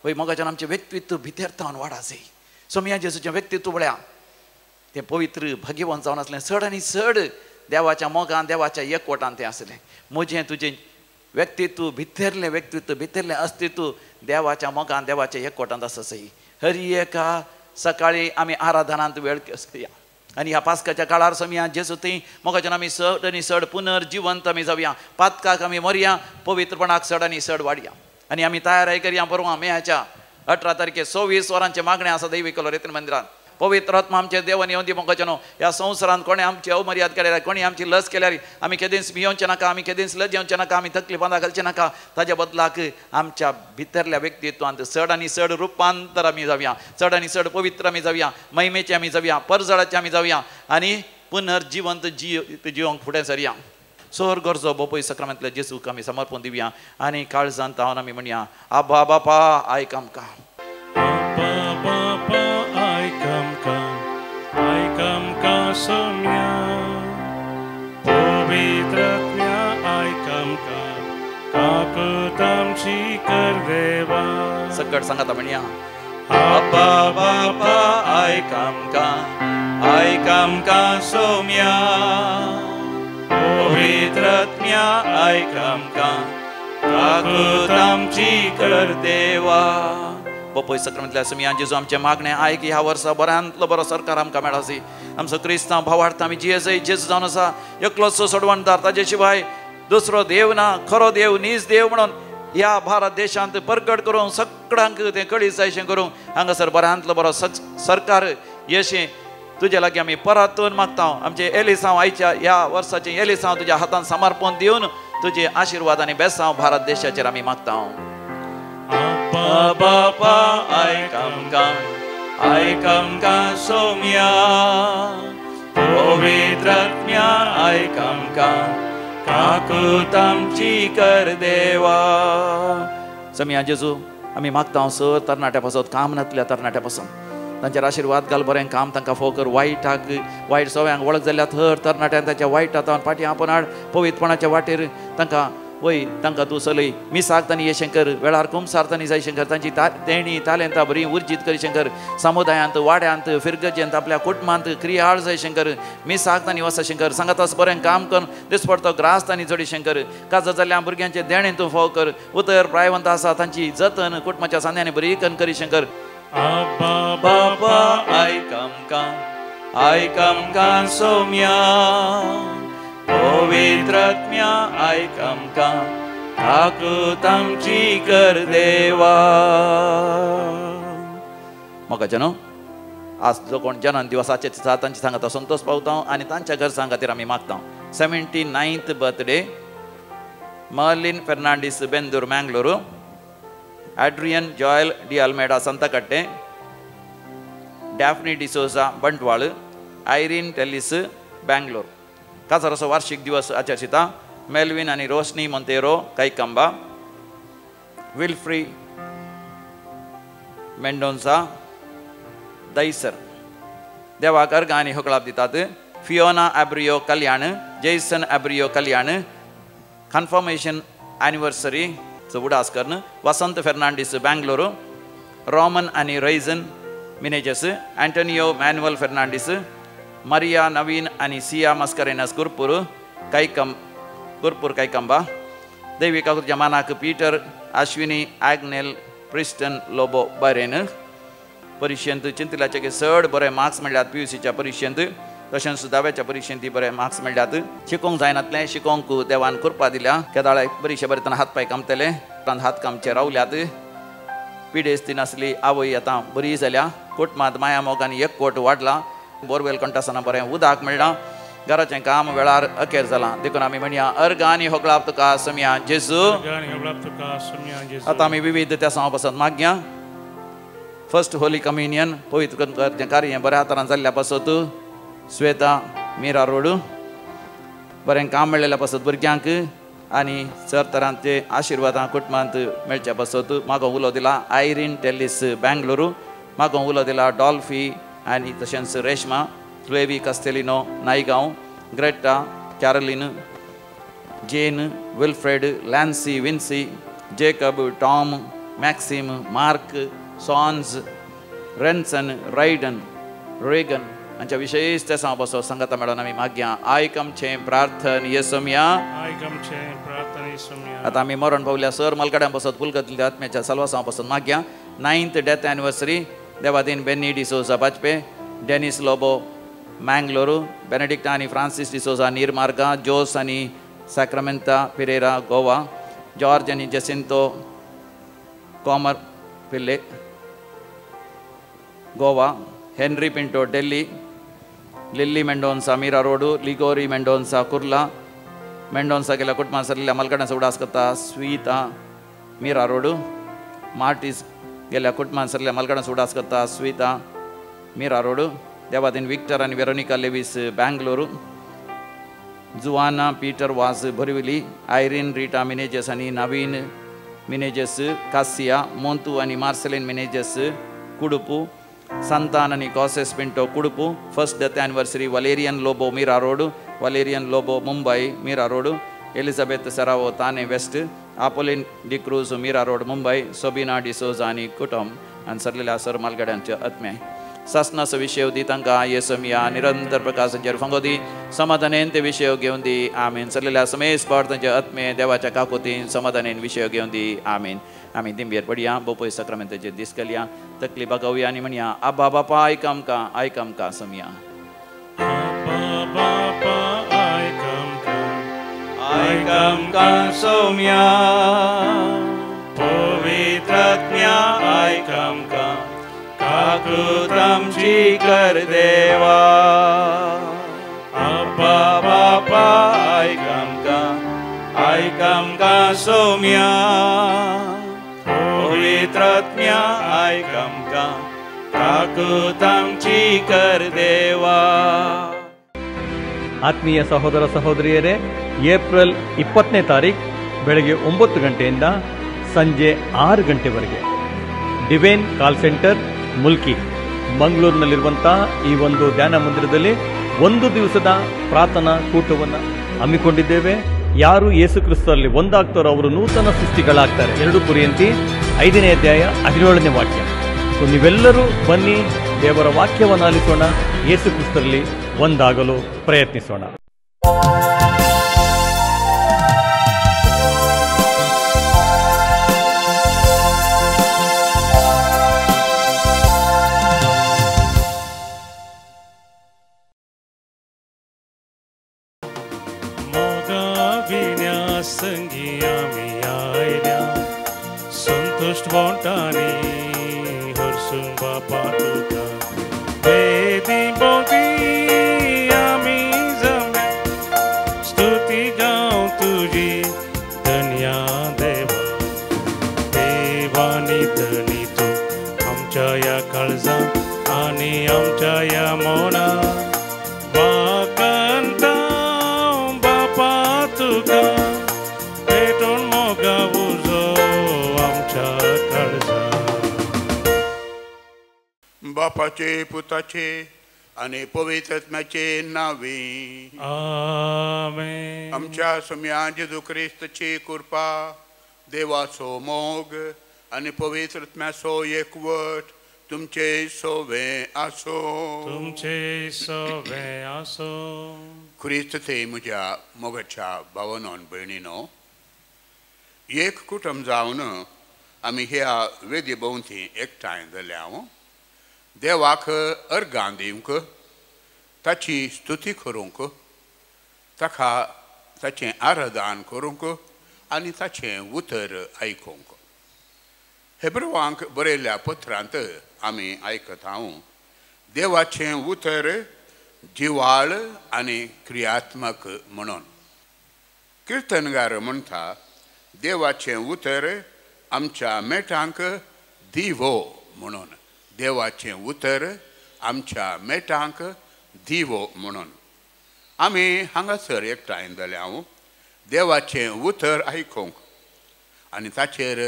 वय मोगाच्यान आमचें व्यक्तित्व भितरतावन वाडासी सोम्या जेजूचें व्यक्तित्व म्हळ्यार तें पवित्र भाग्यवान जावन आसलें चड आनी चड देवाच्या मोगान देवाच्या एकवटान तें आसलें म्हजें तुजें व्यक्तित्व भितरलें अस्तित्व देवाच्या मोगान देवाच्या एकवटांत आसा सही हर एका सकाळी आमी आराधनांत वेळ या आनी ह्या पास्काच्या काळार सोम्या जेजू थंय मोगाच्यान आमी चड आनी चड पुनर्जिवंत आमी जावया पातकाक आमी मरया पवित्रपणाक चड आनी चड वाडया आनी आमी तयारी करया परवां मेच्या 18 तारखेक 26 वरांचें मागणें आसा दैवीक लोरेतीन मंदिरांत पवित्र आत्मा आमचे देवान येवन दी मोगाच्यानो ह्या संवसारांत कोणें आमची अवमर्याद केल्यार कोणी आमची लज केल्यार आमी केदेंच भियोवचें नाका आमी केदेंच लज येवचें नाका आमी तकलीफांत घालचें नाका ताच्या बदलाक आमच्या भितरल्या व्यक्तित्वांत चड आनी चड रुपांतर आमी जावया चड आनी चड पवित्र आमी जावया महिमेचे आमी जावया परजळाचे आमी जावया आनी पुनर्जिवंत जिवंक फुडें सरया सोर गरजो बोपय सक्रामेंतल्या जेजूक आमी समर्पण दिवया आनी काळजांत तावन आमी म्हणया आबा बापा आयक आमकां सोम्या पवित्रात्म्या आयकामका काकूत आमची कर देवा सकट सांगाता म्हणया आबा बापा आयक आमकां सोम्या पवित्रात्म्या आयक आमकां काकूत आमची कर देवा बोपय सक्रामेंतल्या सोम्या जेजू आमचें मागणें आयक ह्या वर्सा बऱ्यांतलो बरो सरकार आमकां मेळासी आमचो क्रिस्तांव भावार्थ आमी जियेसय जेजू जावन आसा एकलोचो सोडवणदार ताजे शिवाय दुसरो देव ना खरो देव नीज देव म्हणून ह्या भारत देशांत परगट करूंक सगळ्यांक तें कळीत जायशें करूंक हांगासर बऱ्यांतलो बरो सरकार येशें तुजे लागीं आमी परतून मागता आमचें एलिसांव आयच्या ह्या वर्साचें एलिसांव तुज्या हातांत समर्पण दिवन तुजे आशिर्वाद आनी बेसांव भारत देशाचेर आमी मागता बापा आयक आमकां सोम्या पवित्रात्म्या आयक आमकां काकूत आमची कर देवा सोम्या जेजू आमी मागता सर तरणाट्या पासून कामनांतल्या तरणाट्या पासून तांचेर आशिर्वाद घाल बरें काम तांकां फोव कर वायट सवयांक वळख जाल्ल्या थर तरणाट्यांक तांच्या वायटांत फाटीं आपण हाड पवित्रपणाच्या वाटेर तांकां वय तांकां तूं चलय मिसाक तांणी येशें कर वेळार कुमसार तांणी जायशें कर तांची तेणी तालेंतां बरीं उर्जीत करीशें कर समुदायांत वाड्यांत फिरगजेंत आपल्या कुटुंबांत क्रियाळ जायशें कर मिसाक तांणी वचशें कर सांगात तस बरें काम करून दिसपडतो ग्रास तांणी जोडिशें कर काजो जाल्ल्या भुरग्यांचें देणें तूं फोव कर उतर प्रायवंत आसा तांची जतन कुटुंबाच्या सांध्यांनी बरी करीशें कर बापा आयक आमकां सोम्या पवित्रात्म्या आयक आमकां काकूत आमची कर देवा मोगाच्यानो आज जो कोण जन्म दिवसाचे दिसा तांची सांगात संतोष पावता आनी तांच्या घरसां खातीर आमी मागता 79th बर्थडे मर्लिन फेर्नांडीस बेंदूर मंगळूरू एड्रियन जॉयल डी अल्मेडा संतकट्टे डॅफ्नी डिसोजा बंटवाळ आयरीन टेलिस बेंगलोर काजाराचो वार्षिक दिवस आचरचिता मेल्विन आनी रोशनी मोंतेरो कैकंबा विल्फ्री मेंडोन्सा दैसर देवाक अर्घ आनी होकळाप दितात फियोना एब्रियो कल्याण जेसन एब्रियो कल्याण कन्फर्मेशन एनिवर्सरी उडास करन वसंत फेर्नांडीस बेंगलोरू रोमन आनी रैजन मिनेजस एंटोनियो मॅन्युअल फेर्नांडीस मरिया नवीन आनी सिया मस्करेनस कुरपूर कैकंबा दैविक आकृतीच्या मानाक Peter Ashwini Agnel प्रिस्टन Lobo Bahrain परिक्षेंत चिंतल्याचे चड बरे मार्क्स मेळ्ळ्यात PUCच्या परिक्षेंत तशेंच 10व्याच्या परिक्षेंत बरे मार्क्स मेळ्ळ्यात शिकोवंक जायनातलें शिकोवंक देवान करपा दिल्या केदाळे बरीशे बरे हात पाय कामतले हात कामचे रावल्यात पिडेस्त नासली आवय आतां बरी जाल्या कुटुंबांत माया मोगान एकवट वाडला बोरवेल कंटासना बरें उदक मेळ्ळां घराचें काम वेळार अखेर जालां देखून आमी म्हणया अर्घ आनी होकळाप तुका सोम्या जेजू आतां आमी विविध त्या सांव पासत मागया फर्स्ट होली कम्युनियन पवित्र करचें कार्य बऱ्या तरान जाल्ल्या पासत श्वेता मिरा रोड बरें काम मेळ्ळेल्या पासत भुरग्यांक आनी सर तरांचे आशिर्वादां कुटुंबांत मेळच्या पासत म्हाका उलो दिला आयरीन टेलिस बेंगलोरू म्हाका उलो दिला डॉल्फी आनी तशेंच रेशमा फ्लेवी कस्तेलिनो नायगांव ग्रेटा कॅरोलिन जेन विल्फ्रेड लॅन्सी विन्सी जेकब टॉम मॅक्सिम, मार्क, सॉन्स, रेन्सन, रायडन, रेगन हांच्या विशेष त्या बसो संगता मेळोन आमी मागया आयकमचे प्रार्थन येसुमिया आयकमचे प्रार्थना येसुमिया. आता आमी मरण पावल्या सर मलकड्यां बसत फुलकत आत्म्याच्या सलवासा बसत मागया 9th डेथ एनिवर्सरी देवादीन बेनी डिसोजा बाजपे, डेनिस लोबो मँगलोरू, बेनेडिक्ट आणि फ्रांसिस डिसोजा नीरमार्गा, जोस आणि सॅक्रामेंटा पिरेरा गोवा, जॉर्ज आणि जसिंतो कॉमर पिल्ले Goa, Henry Pinto Delhi, Lillie Mendonsa Mira Rohru, Liguori Mendonsa Kurla, Mendonsa गेल्या कुटुंबां सरलेल्या मलकड्यां उडास करता स्वीता मीरा रोडू, मार्टिस गेल्या कुटुंबां सरलेल्या मलकड्यां उडास करता स्वीता मीरा रोडू, देवादीन विक्टर आणि वेरोनिका लेविस बँगलोरू, जुआना पीटर वास बोरिवली, आयरीन रीटा मिनेजेस आणि नवीन मिनेजेस कासिया, मोंतू आणि मार्सेलिन मिनेजेस कुडुपू, संतान आणि Kosses Pinto Kudupu, first death anniversary Valerian Lobo Mira Road, Valerian Lobo Mumbai Mira Road, Elizabeth Sarao Thane West, Apoline D'Cruz Mira Road Mumbai, Sobina D'Souza आणि कुटुंब आणि सरलेल्या सर मालगड्यांचे आत्मे ससनास विषय दी तांकां येसुमिया निरंतर प्रकाशांचेर फंगोदी समाधानेन ते विषय घेवन दी आमीन. सरलेल्या समेस पार्थांचे आत्मे देवाच्या काकुतीन समाधानेन विषय घेवन दी आमीन. आमी दिंबेर पडया बोपय सक्रामेंताचेर दीस केल्या तकली बगवया आनी म्हणया आबा बापा आयक आमकां समिया. आयक आमकां सौम्या पवित्रात्म्या आयक आमकां काकृत आमची कर देवा. आबा बापा आयक आमकां सौम्या पवित्रात्म्या आयक आमकां काकृत आमची कर देवा. ಆತ್ಮೀಯ ಸಹೋದರ ಸಹೋದರಿಯರೇ, ಏಪ್ರಿಲ್ 20ನೇ ತಾರೀಕು ಬೆಳಗ್ಗೆ 9 ಗಂಟೆಯಿಂದ ಸಂಜೆ 6 ಗಂಟೆವರೆಗೆ ಡಿವೈನ್ ಕಾಲ್ ಸೆಂಟರ್ ಮುಲ್ಕಿ ಮಂಗಳೂರಿನಲ್ಲಿರುವಂತಹ ಈ ಒಂದು ಧ್ಯಾನ ಮಂದಿರದಲ್ಲಿ ಒಂದು ದಿವಸದ ಪ್ರಾರ್ಥನಾ ಕೂಟವನ್ನು ಹಮ್ಮಿಕೊಂಡಿದ್ದೇವೆ. ಯಾರು ಯೇಸು ಕ್ರಿಸ್ತರಲ್ಲಿ ಒಂದಾಗ್ತಾರೋ ಅವರು ನೂತನ ಸೃಷ್ಟಿಗಳಾಗ್ತಾರೆ. 2 ಕೊರಿಂಥಿ 5ನೇ ಅಧ್ಯಾಯ 17ನೇ ವಾಕ್ಯ. ಸೊ ನೀವೆಲ್ಲರೂ ಬನ್ನಿ, ದೇವರ ವಾಕ್ಯವನ್ನು ಆಲಿಸೋಣ, ಯೇಸು ಕ್ರಿಸ್ತರಲ್ಲಿ ಒಂದಾಗಲು ಪ್ರಯತ್ನಿಸೋಣ. संगी आम्ही आयल्या संतुष्ट बोंटानी हरसून बापा तुका वेदी बोगी आम्ही जमे स्तुती गाव तुझी धन्या देवा. देवानी धनी तू आमच्या या काळजा आणि आमच्या या मोना वाकंता बापा तुका बापाचे पुताचे आणि पवित्र आत्म्याचे नावे आमेन. आमच्या सम्या जेजू ख्रिस्ताची कृपा, देवाचो मोग आणि पवित्र आत्म्याचो एकवट तुमचे सोवे आसो. तुमचे सोवे आसो. ख्रिस्त ते म्हज्या मोगाच्या भावनान भयणीनो, एक कुटुंब जावन आमी ह्या वेदी भोंवती एकठांय जाल्या. देवाक अर्गां दिवंक, ताची स्तुती करूंक, ताका ताचें आराधन करूंक आनी ताचें उतर आयकूंक. हेब्रुवांक बरयल्ल्या पत्रांत आमी आयकत आहों, देवाचें उतर जिवाळ आनी क्रियात्मक म्हणून. किर्तनगार म्हणटा, देवाचें उतर आमच्या मेटांक दिवो म्हणून. देवाचें उतर आमच्या मेटांक दिवो म्हणून. आमी हांगासर एकठांय जाल्या देवाचें उतर आयकूंक आनी ताचेर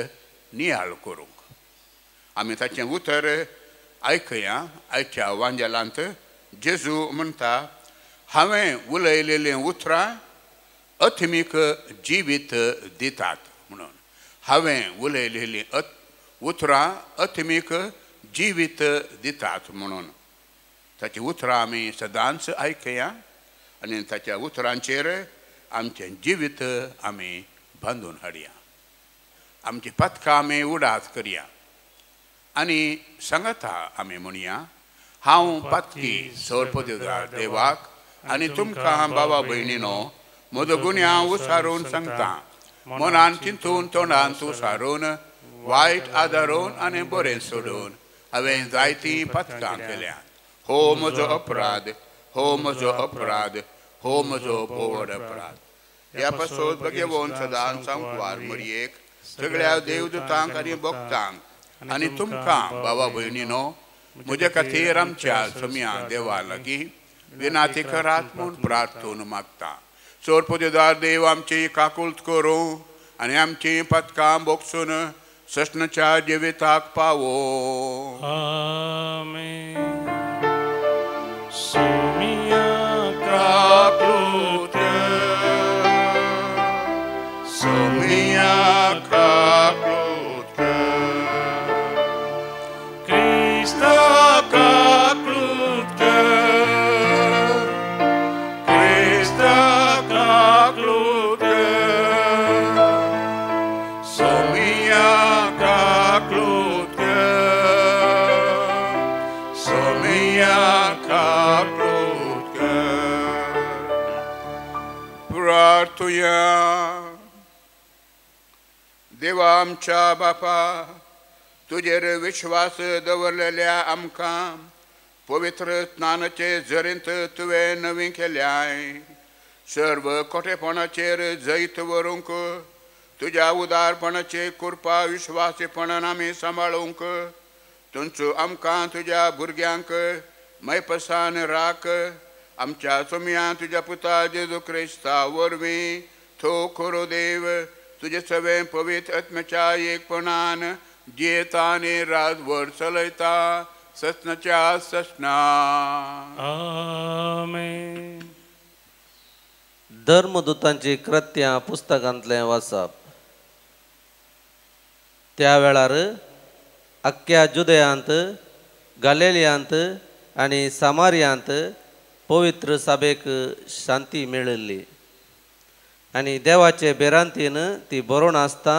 नियाळ करूंक. आमी ताचें उतर आयकया. आयच्या वांजेलांत जेजू म्हणटा, हांवें उलयलेलीं उतरां अथमीक जिवीत दितात म्हणून. हांवें उलयलेलीं उतरां अथमीक जिवीत दितात म्हणून ताची उतरां आमी सदांच आयकया आनी ताच्या उतरांचेर आमचें जिवीत आमी बांदून हाडया. आमची पथकां आमी उडात करया आनी सांगता आमी म्हणया, हांव पत्की सोडपदगार देवाक आनी तुमकां बाबा भयणीनो म्हजो गुन्यांव उसारून सांगता. मनान चिंतून तोंडान तूं सारून वायट आदारून आनी बरें सोडून हांवें जायतीं पथकां केल्यात. हो म्हजो अपराध, हो म्हजो अपराध, हो म्हजो बोवड अपराध. ह्या पासून भगवंत सदांच सांगवार मरयेक सगळ्या देवदूतांक आनी भक्तांक आनी तुमकां बाबा भयणीनो म्हजे खातीर आमच्या सम्या देवा लागीं विनाती करात म्हूण प्रार्थून मागता. सोडपदगार देव आमची काकुळट करूं आनी आमची पथकां बोगसून सस्नाच्या जिविताक पावो. आमेन. सोमिया काकुळट, सोमिया काकुळट, Cristo काकुळट, Cristo काकुळट, सोमिया काकुळट, सोमिया काकुळट. प्रार्थुया. देवा आमच्या बापा, तुजेर विश्वास दवरलेल्या आमकां पवित्र स्नानाचे झरींत तुवें नवी केल्याय. सर्व खोटेपणाचेर जैत व्हरूंक तुज्या उदारपणाचे कृपा विश्वासीपणान आमी सांबाळूंक तुमचो आमकां तुज्या भुरग्यांक मैपसान राख. आमच्या सम्या तुज्या पुता जेजू क्रिस्ता वरवीं थो खरो देव तुजे सवें पवित्र आत्म्याच्या एकपणान जियेता आनी राजभर चलयता सस्नाच्या सस्ना. आमेन. धर्मदूतांची कृत्यां पुस्तकांतलें वाचप. त्या वेळार अख्ख्या जुदेयांत, गलिलियांत आनी सामारियांत पवित्र सभेक शांती मेळिल्ली आनी देवाचे बेरांतीन ती बरोवन आसता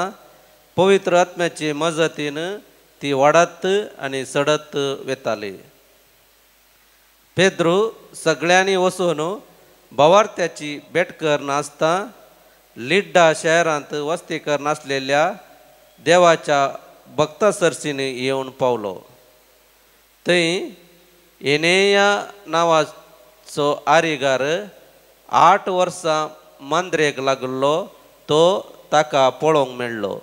पवित्र आत्म्याचे मजतीन ती वाडत आनी सडत वेताली. पेद्रू सगळ्यांनी वचून भवार्थ्याची भेट करनासता लिड्डा शहरांत वस्ती करनासलेल्या देवाच्या भक्ता सरसीन येवन पावलो. थंय एनेया नांवाचो आरिगार 8 वर्सां मांद्रेक लागलो. तो ताका पळोवंक मेळ्ळो.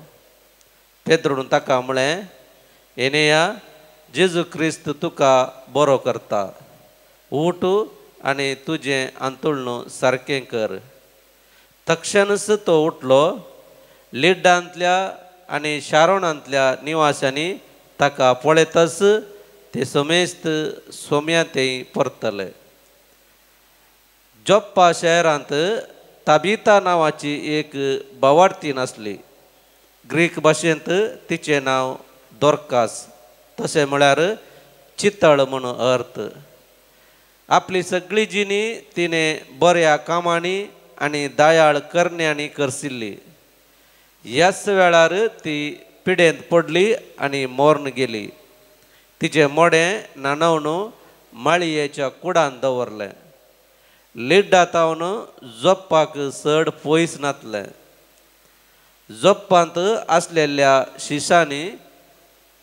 पेद्रून ताका म्हळें, एनेया, जेजू क्रिस्त तुका बरो करता. उठ आनी तुजें अंतुळण सारकें कर. तक्षणच तो उठलो. लिड्डांतल्या आनी शारोणांतल्या निवाशांनी ताका पळयतच ते समेस्त सोम्यातेय परतले. जोप्पा शहरांत ताबिता नांवाची एक बावार्थीन आसली. ग्रीक भाशेंत तिचें नांव दोर्कास, तशें म्हळ्यार चितळ म्हूण अर्थ. आपली सगळी जिणी तिणें बऱ्या कामांनी आनी दयाळ करण्यांनी करसिल्ली. ह्याच वेळार ती पिडेंत पडली आनी मोर्न गेली. तिचें मोडें नाणवण माळयेच्या कुडान दवरलें. लिड्डातावन जोप्पाक चड पयस नासलें. जोप्पांत आसलेल्या शिशांनी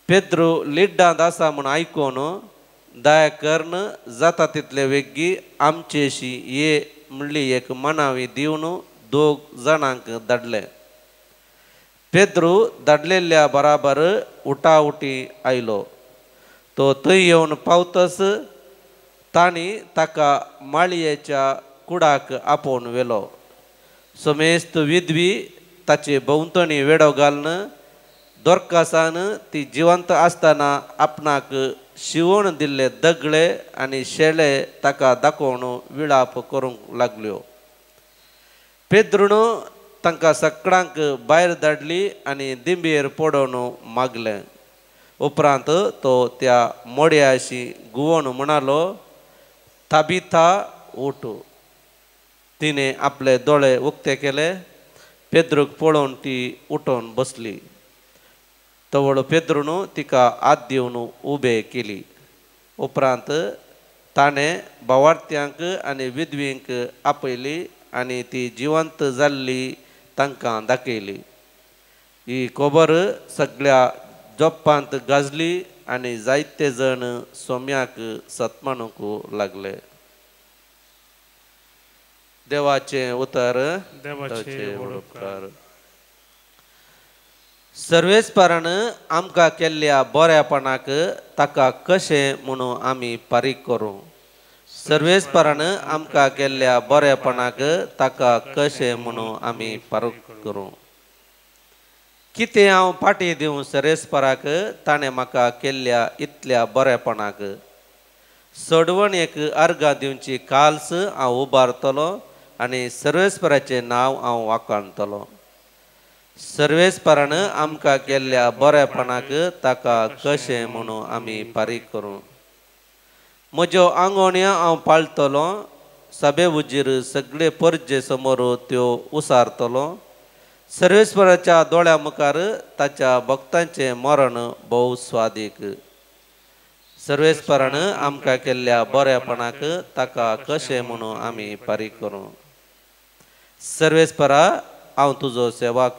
पेद्रू लिड्डांत आसा म्हूण आयकून दया करून जाता तितले वेगी आमचेशी ये म्हणली एक मनावी दिवन 2 जाणांक धाडलें. पेद्रू धाडलेल्या बराबर उठाउटी आयलो. तो थंय येवन पावतच तांणी ताका माळयेच्या कुडाक आपोवन व्हेलो. समेस्त विधवी ताचे भोंवतणी वेडो घालन दोर्कासान ती जिवंत आसतना आपणाक शिवण दिल्ले दगळे आनी शेळे ताका दाखोवन विळाप करूंक लागल्यो. पेद्रून तांकां सगळ्यांक भायर धाडली आनी दिंबेर पडोवन मागलें. उपरांत तो त्या मोड्याशी गुवून म्हणालो, ताबिथा उठ. तिने आपले डोळे उक्ते केले. पेद्रूक पळोवन ती उठून बसली. तवळ पेद्रून तिका आत दिवन उबे केली. उपरांत ताणें भावार्थ्यांक आनी विधवींक आपयली आनी ती जिवंत जाल्ली तांकां दाखयली. ही खबर सगळ्या जोप्पांत गाजली आनी जायते जण सोम्याक सतमानूंक लागले. देवाचें उतर. देवाचे उपकार. सर्वेस्परान आमकां केल्ल्या बऱ्यापणाक ताका कशें म्हणून आमी फारीक करूं. सर्वेस्परान आमकां केल्ल्या बऱ्यापणाक ताका कशें म्हणून आमी फारीक करूं. कितें हांव फाटीं दिवं सर्वेस्पराक ताणें म्हाका केल्ल्या इतल्या बऱ्यापणाक. सडवणेक अर्गां दिवची काल्स हांव उबारतलो आनी सर्वेस्पराचें नांव हांव वाखाणतलो. सर्वेस्परान आमकां केल्ल्या बऱ्यापणाक ताका कशें म्हणून आमी फारीक करूं. म्हज्यो आंगवण्यो हांव पाळटलो. सभे उजीर सगळे परजे समोर त्यो उसारतलो. सर्वेस्पराच्या दोळ्या मुखार ताच्या भक्तांचें मरण भोव स्वादीक. सर्वेस्परान आमकां केल्ल्या बऱ्यापणाक ताका कशें म्हणून आमी फारीक करूं. सर्वेस्परा, हांव तुजो सेवक.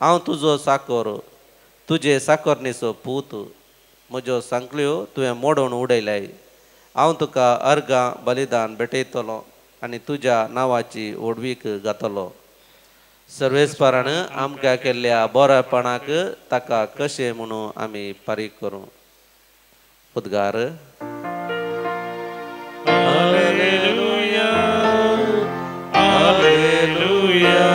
हांव तुजो साकर, तुजे साकरणेचो पूत. म्हज्यो सांखल्यो तुवें मोडून उडयल्याय. हांव तुका अर्गां बलिदान भेटयतलो आनी तुज्या नांवाची ओडवीक घातलो. सर्वेस्परान आमकां केल्ल्या बऱ्यापणाक ताका कशें म्हणून आमी फारीक करूं. उद्गार. Hallelujah, hallelujah,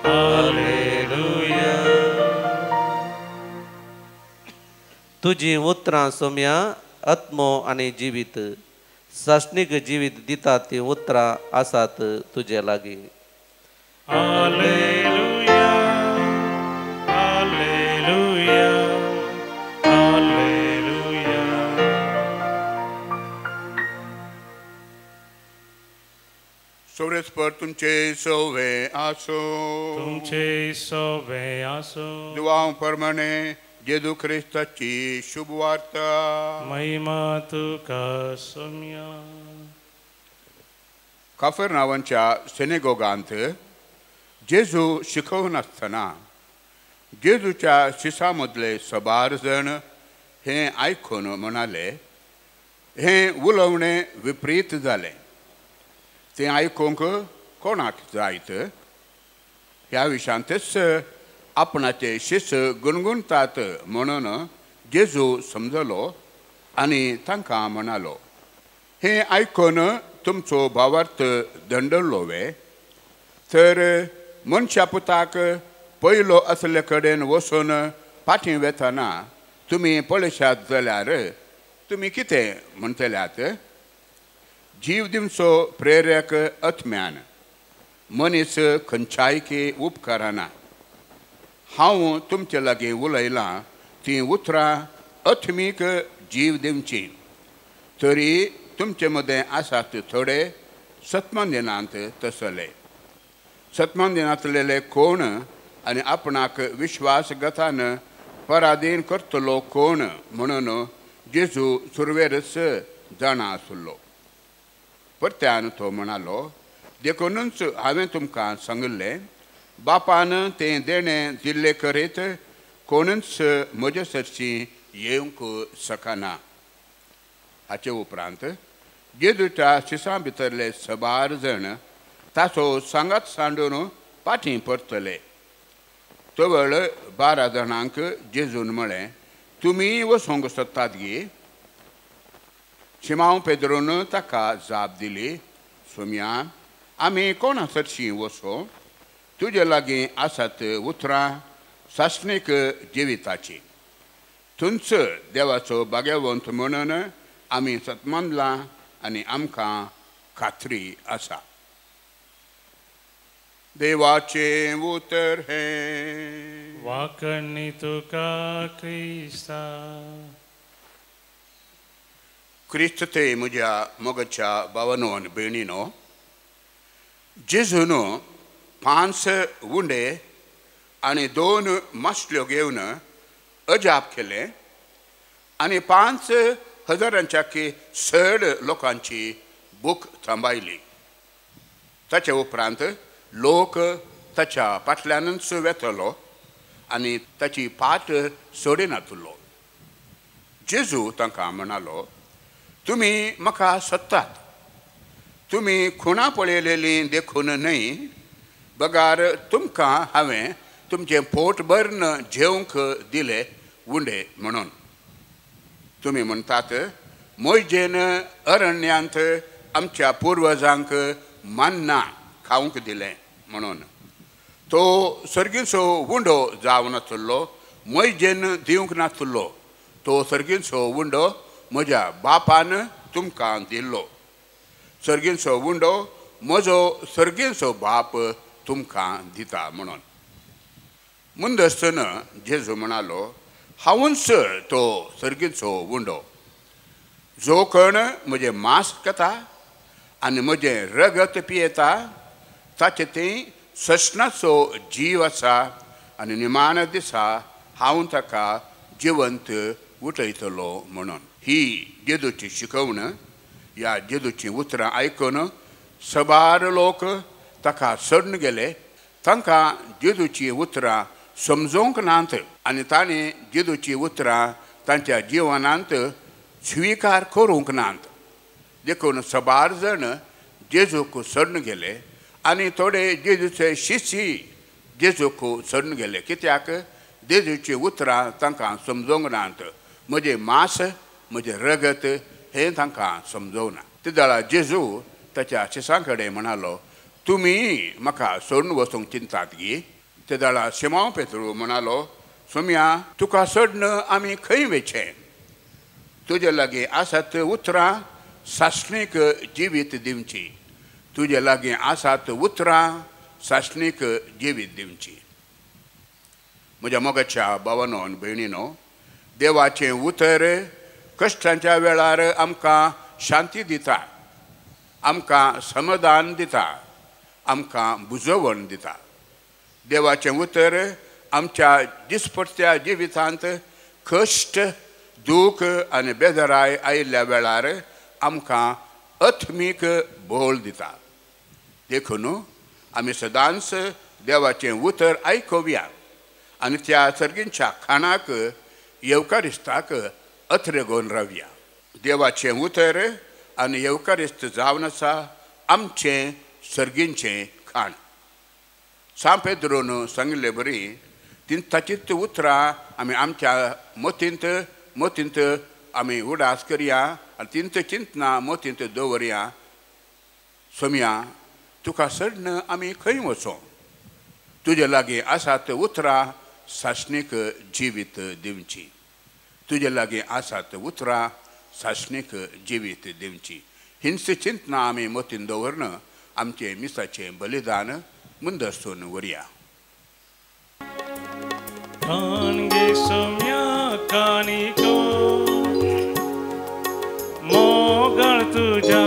hallelujah. तुजी उतरां सोम्या आत्मो आनी जिवीत. सासणीक जिवीत दिता ती उतरां आसात तुजे लागीं. Hallelujah, hallelujah, hallelujah. सर्वेस्पर तुमचे सवे आसो. तुमचे सवे आसो. दुआओं प्रमाणे जेजू ख्रिस्ताची शुभ वार्ता. महिमा तुका सोम्या. काफरनावांच्या सिनेगोगांत जेजू शिकवून आसतना जेजूच्या शिशा मदले 12 जण हें आयकून म्हणाले, हें उलोवणें विपरीत जालें. तें आयकूंक कोणाक जायत. ह्या विशयांतच आपणाचे शिश्य गुणगुणतात म्हणून जेजू समजलो आनी तांकां म्हणालो, हें आयकून तुमचो भावार्थ दंडल्लोवे. तर मनशा पुताक पयलो असले कडेन वचून फाटीं वेतना तुमी पळयशात जाल्यार तुमी कितें म्हणटल्यात. जीव दिवचो प्रेरक आत्म्यान मनीस खंयच्यायकी उपकारना. हांव तुमचे लागीं उलयलां तीं उतरां आत्मीक जीव दिवची. तरी तुमचे मदें आसात थोडे सतमान दिनांत तसले. सतमान दिनांतलेले कोण आनी आपणाक विश्वासघातान पराधीन करतलो कोण म्हणून जेजू सुरवेरच जाणा आसलो. परत्यान तो म्हणालो, देखूनच हांवें तुमकां सांगलें, बापान तें देणें दिल्लें करीत कोणूच म्हजे सरशीं येवंक शकना. हाचे उपरांत जेजूच्या शिशां भितरले 12 जण ताचो सांगात सांडून फाटीं परतले. तवळ 12 जाणांक जेजून म्हळें, तुमी वचोंक सोदतात गी. शिमांव पेद्रून ताका जाप दिली, सोम्या, आमी कोणा सरशीं वचो. तुजे लागीं आसात उतरां सासणीक जिविताची. थंयच देवाचो भाग्यवंत म्हणून आमी सतमानलां आनी आमकां खात्री आसा. देवाचें उतर हें. वाकणी तुका क्रिस्ता क्रिस्त ते म्हज्या मोगाच्या भावानो आनी भयणीनो जेजून 5 उंडे आनी 2 मासल्यो घेवन अजाप केले आनी 5,000 चड लोकांची भूक थांबायली. ताच्या उपरांत लोक ताच्या फाटल्यानच वेतलो आनी ताची पाट सोडिनातलो. जेजू तांकां म्हणालो, तुमी म्हाका सोदतात, तुमी खुणां पळयलेलीं देखून न्हय, बगार तुमकां हांवें तुमचें पोट भरून जेवंक दिले उंडे म्हणून. तुमी म्हणटात, मोयजेन अरण्यांत आमच्या पुर्वजांक मन्ना खावंक दिलें म्हणून. तो सर्गीचो उंडो जावं नासलो, मोयजेन दिवंक नासलो. तो सर्गीचो उंडो म्हज्या बापान तुमकां दिल्लो. सर्गीचो उंडो म्हजो सर्गीचो बाप तुमकां दिता म्हणून. मुंदस्तना जेजू म्हणालो, हांवूच तो सर्गीचो उंडो. जो कोण म्हजें मांस खाता आनी म्हजें रगत पियेता ताचे ती ससनाचो जीव आसा आनी निमाण दिसा हांव ताका जिवंत उठयतलो म्हणून. ही जेजूची शिकवण. ह्या जेजूची उतरां आयकून सबार लोक ताका सोडून गेले. तांकां जेजूची उतरां समजोवंक नात आनी तांणी जेजूची उतरां तांच्या जिवनांत स्विकार करूंक नात. देखून सबार जण जेजूक सोडून गेले आनी थोडे जेजूचे शिशी जेजूक सोडून गेले. कित्याक जेजूची उतरां तांकां समजोवंक नात. म्हजें मांस म्हजें रगत हें तांकां समजोवना. ते जाल्यार जेजू ताच्या शिसां कडेन म्हणालो, तुमी म्हाका सोडून वचूंक चिंतात गी. ते जाल्यार शिमोन पेत्रू म्हणालो, सुम्या तुका सोडून आमी खंय वेचें? तुजे लागीं आसात उतरां सासणीक जिवीत दिवची. तुजे लागीं आसात उतरां सासणीक जिवीत दिवची. म्हज्या मोगाच्या भावानो आनी भयणीनो, देवाचें उतर कश्टांच्या वेळार आमकां शांती दिता, आमकां समाधान दिता, आमकां बुजवण दिता. देवाचें उतर आमच्या दिसपट्ट्या जिवितांत कश्ट, दूख आनी बेजाराय आयिल्ल्या वेळार आमकां अथमीक बोल दिता. देखून आमी सदांच देवाचें उतर आयकुया आनी त्या सर्गींच्या खाणाक येवकारिस्ताक अथरेगोवन रावया. देवाचें उतर आनी येवकारिस्त जावन आसा आमचें सर्गींचें खाण. सा पेद्रोन सांगिल्ले बरी, ताचीच उतरां आमी आमच्या मोतींत आमी उडास करया आनी तिंत चिंतना मोतींत दवरया. सोम्या तुका सोडून आमी खंय वचूं? तुजे लागीं आसात उतरां सासणीक जिवीत दिवची. तुजे लागीं आसात उतरां सासणीक जिवीत दिवची. हिंच चिंतना आमी मोतीन दवरन आमचें मिसाचें बलिदान मुंदस्तून व्हरया. कानगे सोम्या कानिको मोगाळ तुज्या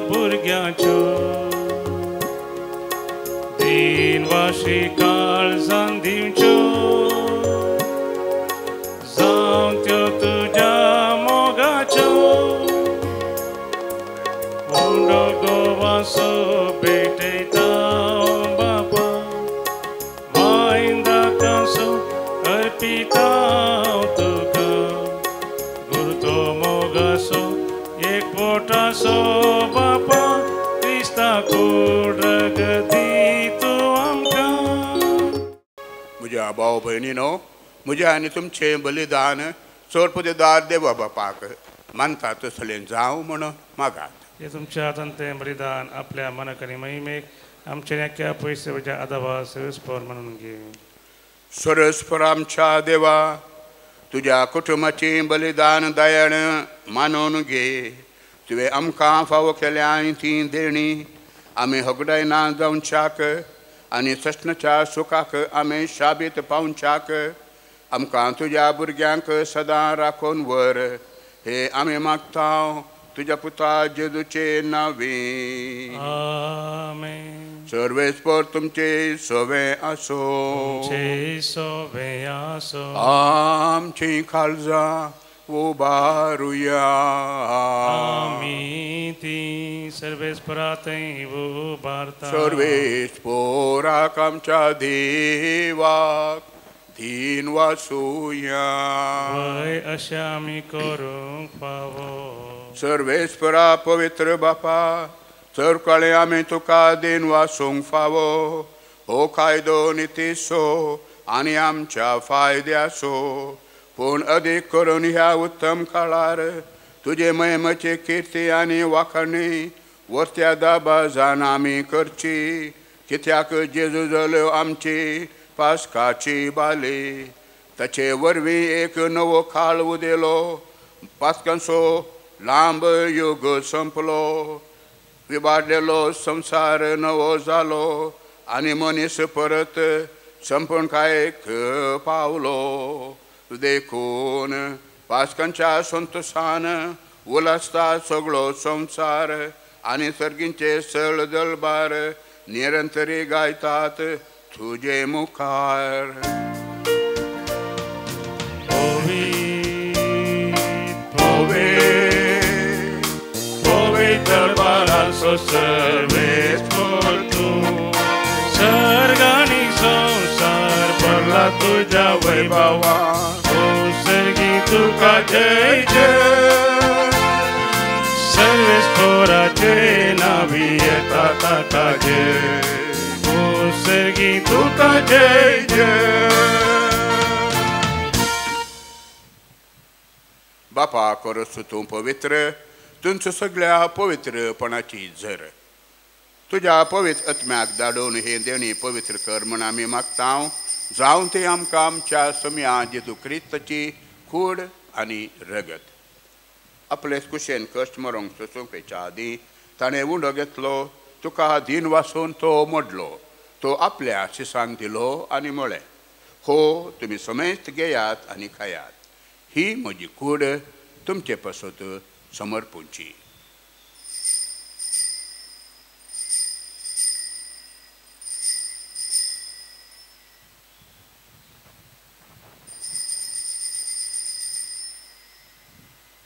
भुरग्याच्यो दिनवाशी काळजान दिवच्यो जावं त्यो तुज्या मोगाच्यो उंडो गोवासो भेटयता बापा मायंदाकासो अर्पिता तुका गुरुतो मोगासो एक पोटासो बापा क्रिस्ता कोडग दितो आमकां. म्हज्या भाव भयणीनो, म्हजें आनी तुमचें बलिदान सोरपुदेदार देवा बापाक मानता तसलें जावं म्हण मागात. हे तुमच्या हातान तें बलिदान आपल्या मनाक आनी महिमेक आमच्या नेक्या पयसे वच्या आदावा सरस्पर म्हणून घे. सरस्पर आमच्या देवा, तुज्या कुटुंबाचें बलिदान दयाळ मानून घे. तुवें आमकां फावो केल्या आनी ती देणी आमी होगडाय ना जावच्याक आनी सष्णच्या सुखाक आमी शाबीत पावच्याक आमकां तुज्या भुरग्यांक सदां राखून व्हर हे आमी मागता तुज्या पुता जेजूचे नांवी आमेन. सर्वेस्पर तुमचे सोवे आसो तुमचे सोवे आसो. आमची काळजां उबारुया. आमी ती सर्वेस्परातय उबारता. सर्वेस्पराक आमच्या देवाक दीन वासुया. वय अशें आमी करूंक फावो. सर्वेस्परा पवित्र बापा चरकाळे आमी तुका दीन वासूंक फावो. हो कायदो नितीसो आनी आमच्या फायद्याचो पूण अदीक करून ह्या उत्तम काळार तुजे महिमेची किर्ती आनी वाखणी वर्त्या दाबाजान आमी करची. कित्याक जेजू जाल्यो आमची पास्काची बाली. ताचे वरवीं एक नवो काळ उदेलो. पास्कांचो लांब युग संपलो. विबाडलेलो संवसार नवो जालो आनी मनीस परत संपूर्णकायेक पावलो. देखून पास्कांच्या संतोशान उलासता सगळो संवसार आनी सर्गींचे सळ दळबार निरंतरी गायतात तुजे मुखार. दरबाराचो सर्वेस्पर तूं. सर्गानी संसार भरला तुज्या वैभवा. ओ सर्गी तुका जय जय. सर्वेस्पराचे नावी येता ताका जय. ओ सर्गी तुका जय जय. बापा करस तूं पवित्र तुमच्या सगळ्या पवित्रपणाची झर. तुज्या पवित्र आत्म्याक धाडून हे देणी पवित्र कर म्हण आमी मागता. जावं ते आमकां आमच्या सम्या जेजू क्रिस्ताची कूड आनी रगत. आपले कुशेन कश्ट मरोंक सोंपेच्या आदीं ताणें उंडो घेतलो. तुका दीन वासून तो मोडलो. तो आपल्या शिसांक दिलो आनी म्हळें हो तुमी समेस्त घेयात आनी खायात. ही म्हजी कूड तुमचे पासत समर्पूंची.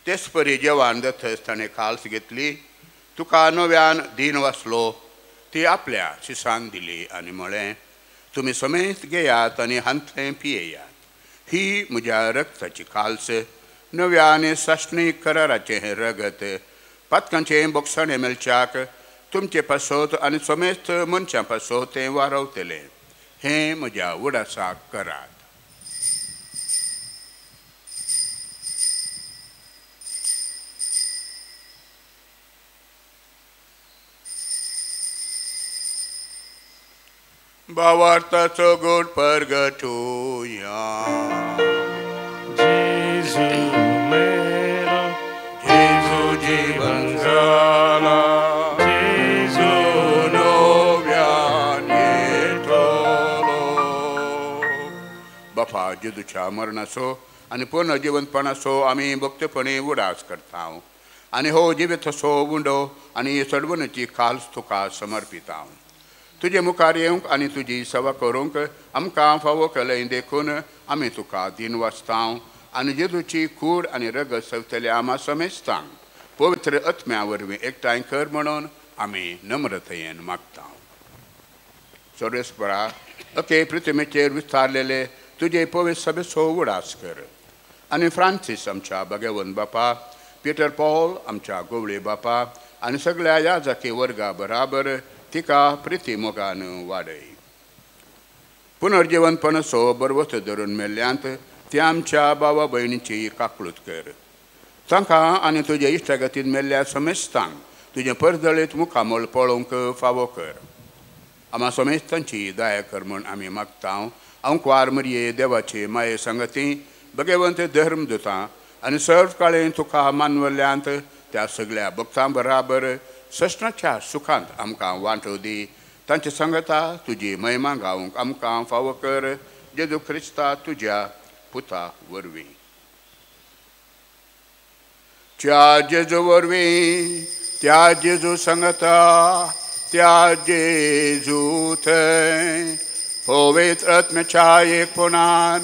तेच परी जेवण जातच ताणें काल्स घेतली. तुका नव्यान दीन वासलो. ती आपल्या शिसांक दिली आनी म्हळें तुमी समेस्त घेयात आनी हांतलें पियेयात. ही म्हज्या रक्ताची काल्स नव्या आनी साश्णी कराराचें हें रगत पातकांचें बोगसाणें मेलच्याक तुमचे पासत आनी समेस्त मनशां पासत तें वारवतलें. हें म्हज्या उडासाक करात. भावार्थाचो गोड परगटुया. जेजू मेरो जेजू जीवन जाला. जेजू नव्यान येतलो. बापा जेजूच्या मरणाचो आनी पूर्ण जिवंतपणाचो आमी भक्तपणी उडास करता. आनी हो जिवितसो उंडो आनी सडवणीची काल्स तुका समर्पिता. तुजे मुखार येवंक आनी तुजी सेवा करूंक आमकां फावो केलें देखून आमी तुका दीन वाचता आनी जेजूची कूड आनी रगत सवतले आमा समेस्तांक पवित्र आत्म्या वरवीं एकठांय कर म्हणून आमी नम्रतायेन मागता. सर्वेस्परा अके पृथ्वीचेर विस्तारलेले तुजे पवित्र सभेचो उडास कर. आनी फ्रांसीस आमच्या भगवन बापा, पिटर पॉल आमच्या गोवळे बापा आनी सगळ्या याजकी वर्गा बराबर तिका प्रिती मोगान वाडय. पुनर्जीवनपणाचो बरवत धरून मेल्ल्यांत ती आमच्या भावा भयणीची काकळूत कर. तांकां आनी तुजे इश्टागतीन मेल्ल्या समेस्तांक तुजें परजळीत मुखामोल पळोवंक फावो कर. आमा समेस्तांची दया कर म्हूण आमी मागता. अंकवार मरये देवाचे माये संगती भगवंत धर्मदुतां आनी सर्व काळें तुका मानवल्ल्यांत त्या सगळ्या भक्तां बराबर सष्णाच्या सुखांत आमकां वांटो दी. तांची संगता तुजी महिमा गावूंक आमकां फावो कर जेजू क्रिस्ता तुज्या पुता वरवीं. त्या जेजू वरवीं त्या जेजू संगता त्या जेजू थंय पवित्र आत्म्याच्या एकपणान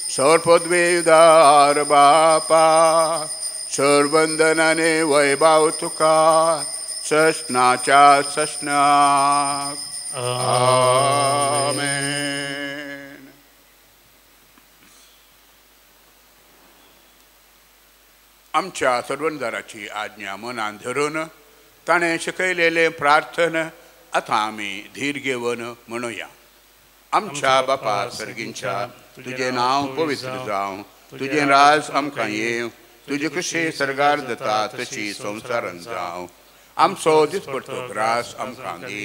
सर्वपदवीदार बापा सर्वंदनाने वैभव तुका सशनाच्या सशनाक. आमेन. आमच्या सर्वंदराची आज्ञा मनान धरून ताणें शिकयलेले प्रार्थन आतां आमी धीर घेवन म्हणुया. आमच्या बापा सर्गींच्या तुझे नाव पवित्र जावं, तुझे राज आमकां येवं, तुजी खुशी सरगार जाता तशी संवसारान जावं. आमचो दिसपडटो ग्रास आमकां दी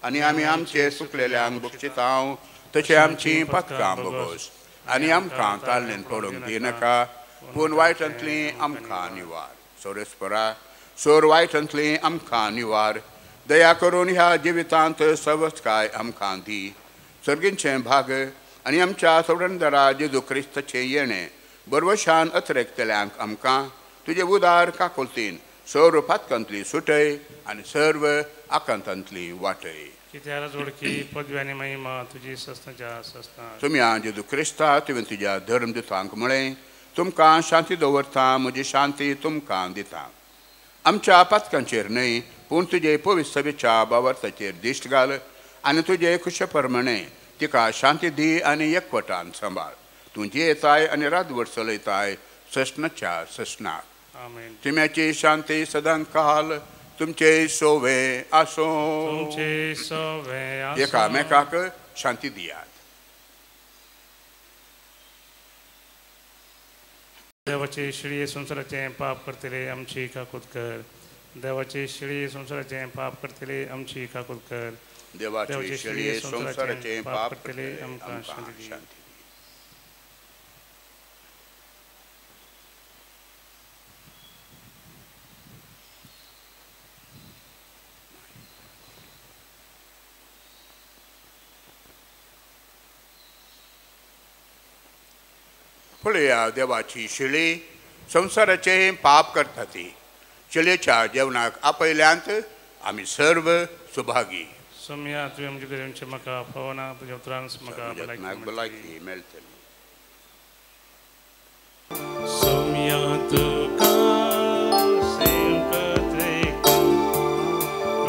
आनी आमी आमचे सुकलेल्यांक बक्षितांव तशें आमची पातकां बगोस आनी आमकां ताल्लेन पडूंक दिनाका पूण वायटांतली आमकां निवार. सोरेस्परा सोर वायटांतली आमकां निवार. दया करून ह्या जिवितांत सवस्काय आमकां दी. सर्गींचे भाग आनी आमच्या सोडणदारा जेजू क्रिस्ताचे येणे बरवशान अत्रेकतल्यांक आमकां तुजे उदार काकुलतीन सर्व पातकांतली सुटय आनी सर्व आकांतांतली वाटय. कित्याला जोडकी पदवी आनी महिमा तुजी सस्ताच्या सस्ता. तुमया जेजू क्रिस्ता तुवें तुज्या धर्मदुतांक म्हळें तुमकां शांती दवरता म्हजी शांती तुमकां दिता. आमच्या पातकांचेर न्हय पूण तुजे पवित्र सभेच्या बावर्ताचेर दिश्ट घाल आनी तुजे खुशे प्रमाणे तिका शांती दी आनी एकवटान सांबाळ. तूं जियेताय आनी रातभर चलयताय सशनाच्या सशनाक. आमेन. तुम्याची शांती सदां काल तुमचे सोवे आसो. तुमचे सोवे आसो. एकामेकाक शांती दियात. देवाचे शिळी संसाराचे पाप करतले आमची काकूत कर. देवाचे शिळी संसाराचे पाप करतले आमची काकूत कर. देवाचे शिळी संसाराचे पाप करतले आमकां शांती दी. पळया देवाची शिळी संसाराचे पाप करता ती. शिळेच्या जेवणाक आपयल्यांत आमी सर्व सुभागी. सोम्या तुवें म्हजे कडेन म्हाका फावना तुज्या उतरांस म्हाका भलायकी मेळटली. सोम्या तुका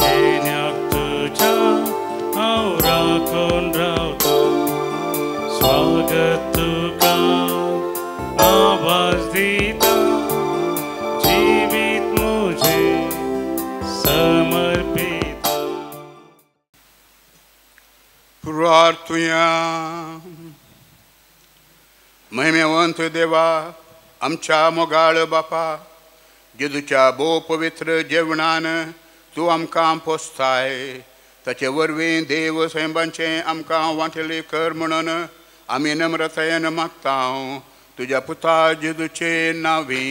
येण्याक तुज्या हांव राखून रावता. स्वागत तुका आवाज दिता. जिवीत मुझे समर्पित. प्रार्थुया. महिमेवंत देवा आमच्या मोगाळ बापा जेजूच्या भोव पवित्र जेवणान तूं आमकां पोसताय ताचे वरवीं देव सैबांचें आमकां वांटेली कर म्हणून आमी नम्रतायेन मागता तुज्या पुता जेजूचे नांवी.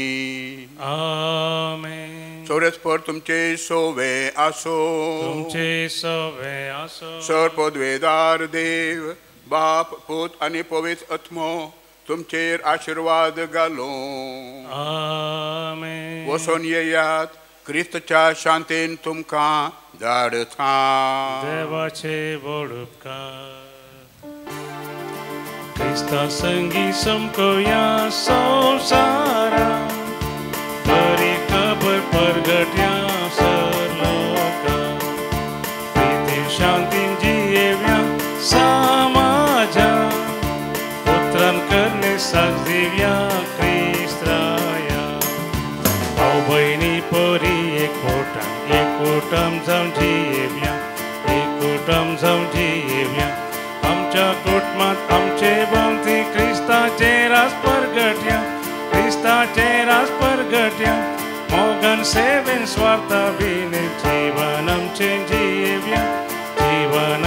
आमेन. सोरेस्पर तुमचे सोवे आसो. तुमचे सोवे आसो. सर्वपदवेदार देव बाप पूत आनी पवित्र आत्मो तुमचेर आशीर्वाद घालो. आमेन. वसोन येयात क्रिस्ताच्या शांतीन तुमकां धाडता. देवाचे व्हड उपकार. क्रिस्ता संगी समकोया संवसारा बरी खबर परगट्या सरलोका. प्रितीन शांतीन जियेव्या समाजा पुत्रान करणे साथ दिव्या क्रिस्त्राया. भाव भयणी परी एकवटाम जावन जियेव्या एकवटाम जावन जियेव्या. आमच्या कुटुंबात आमचे भोवती क्रिस्ताचे रास परगट्या. क्रिस्ताचे रास परगट्या. मोगन सेवेन स्वार्था बिन जीवन आमचे जियेव्या जीवन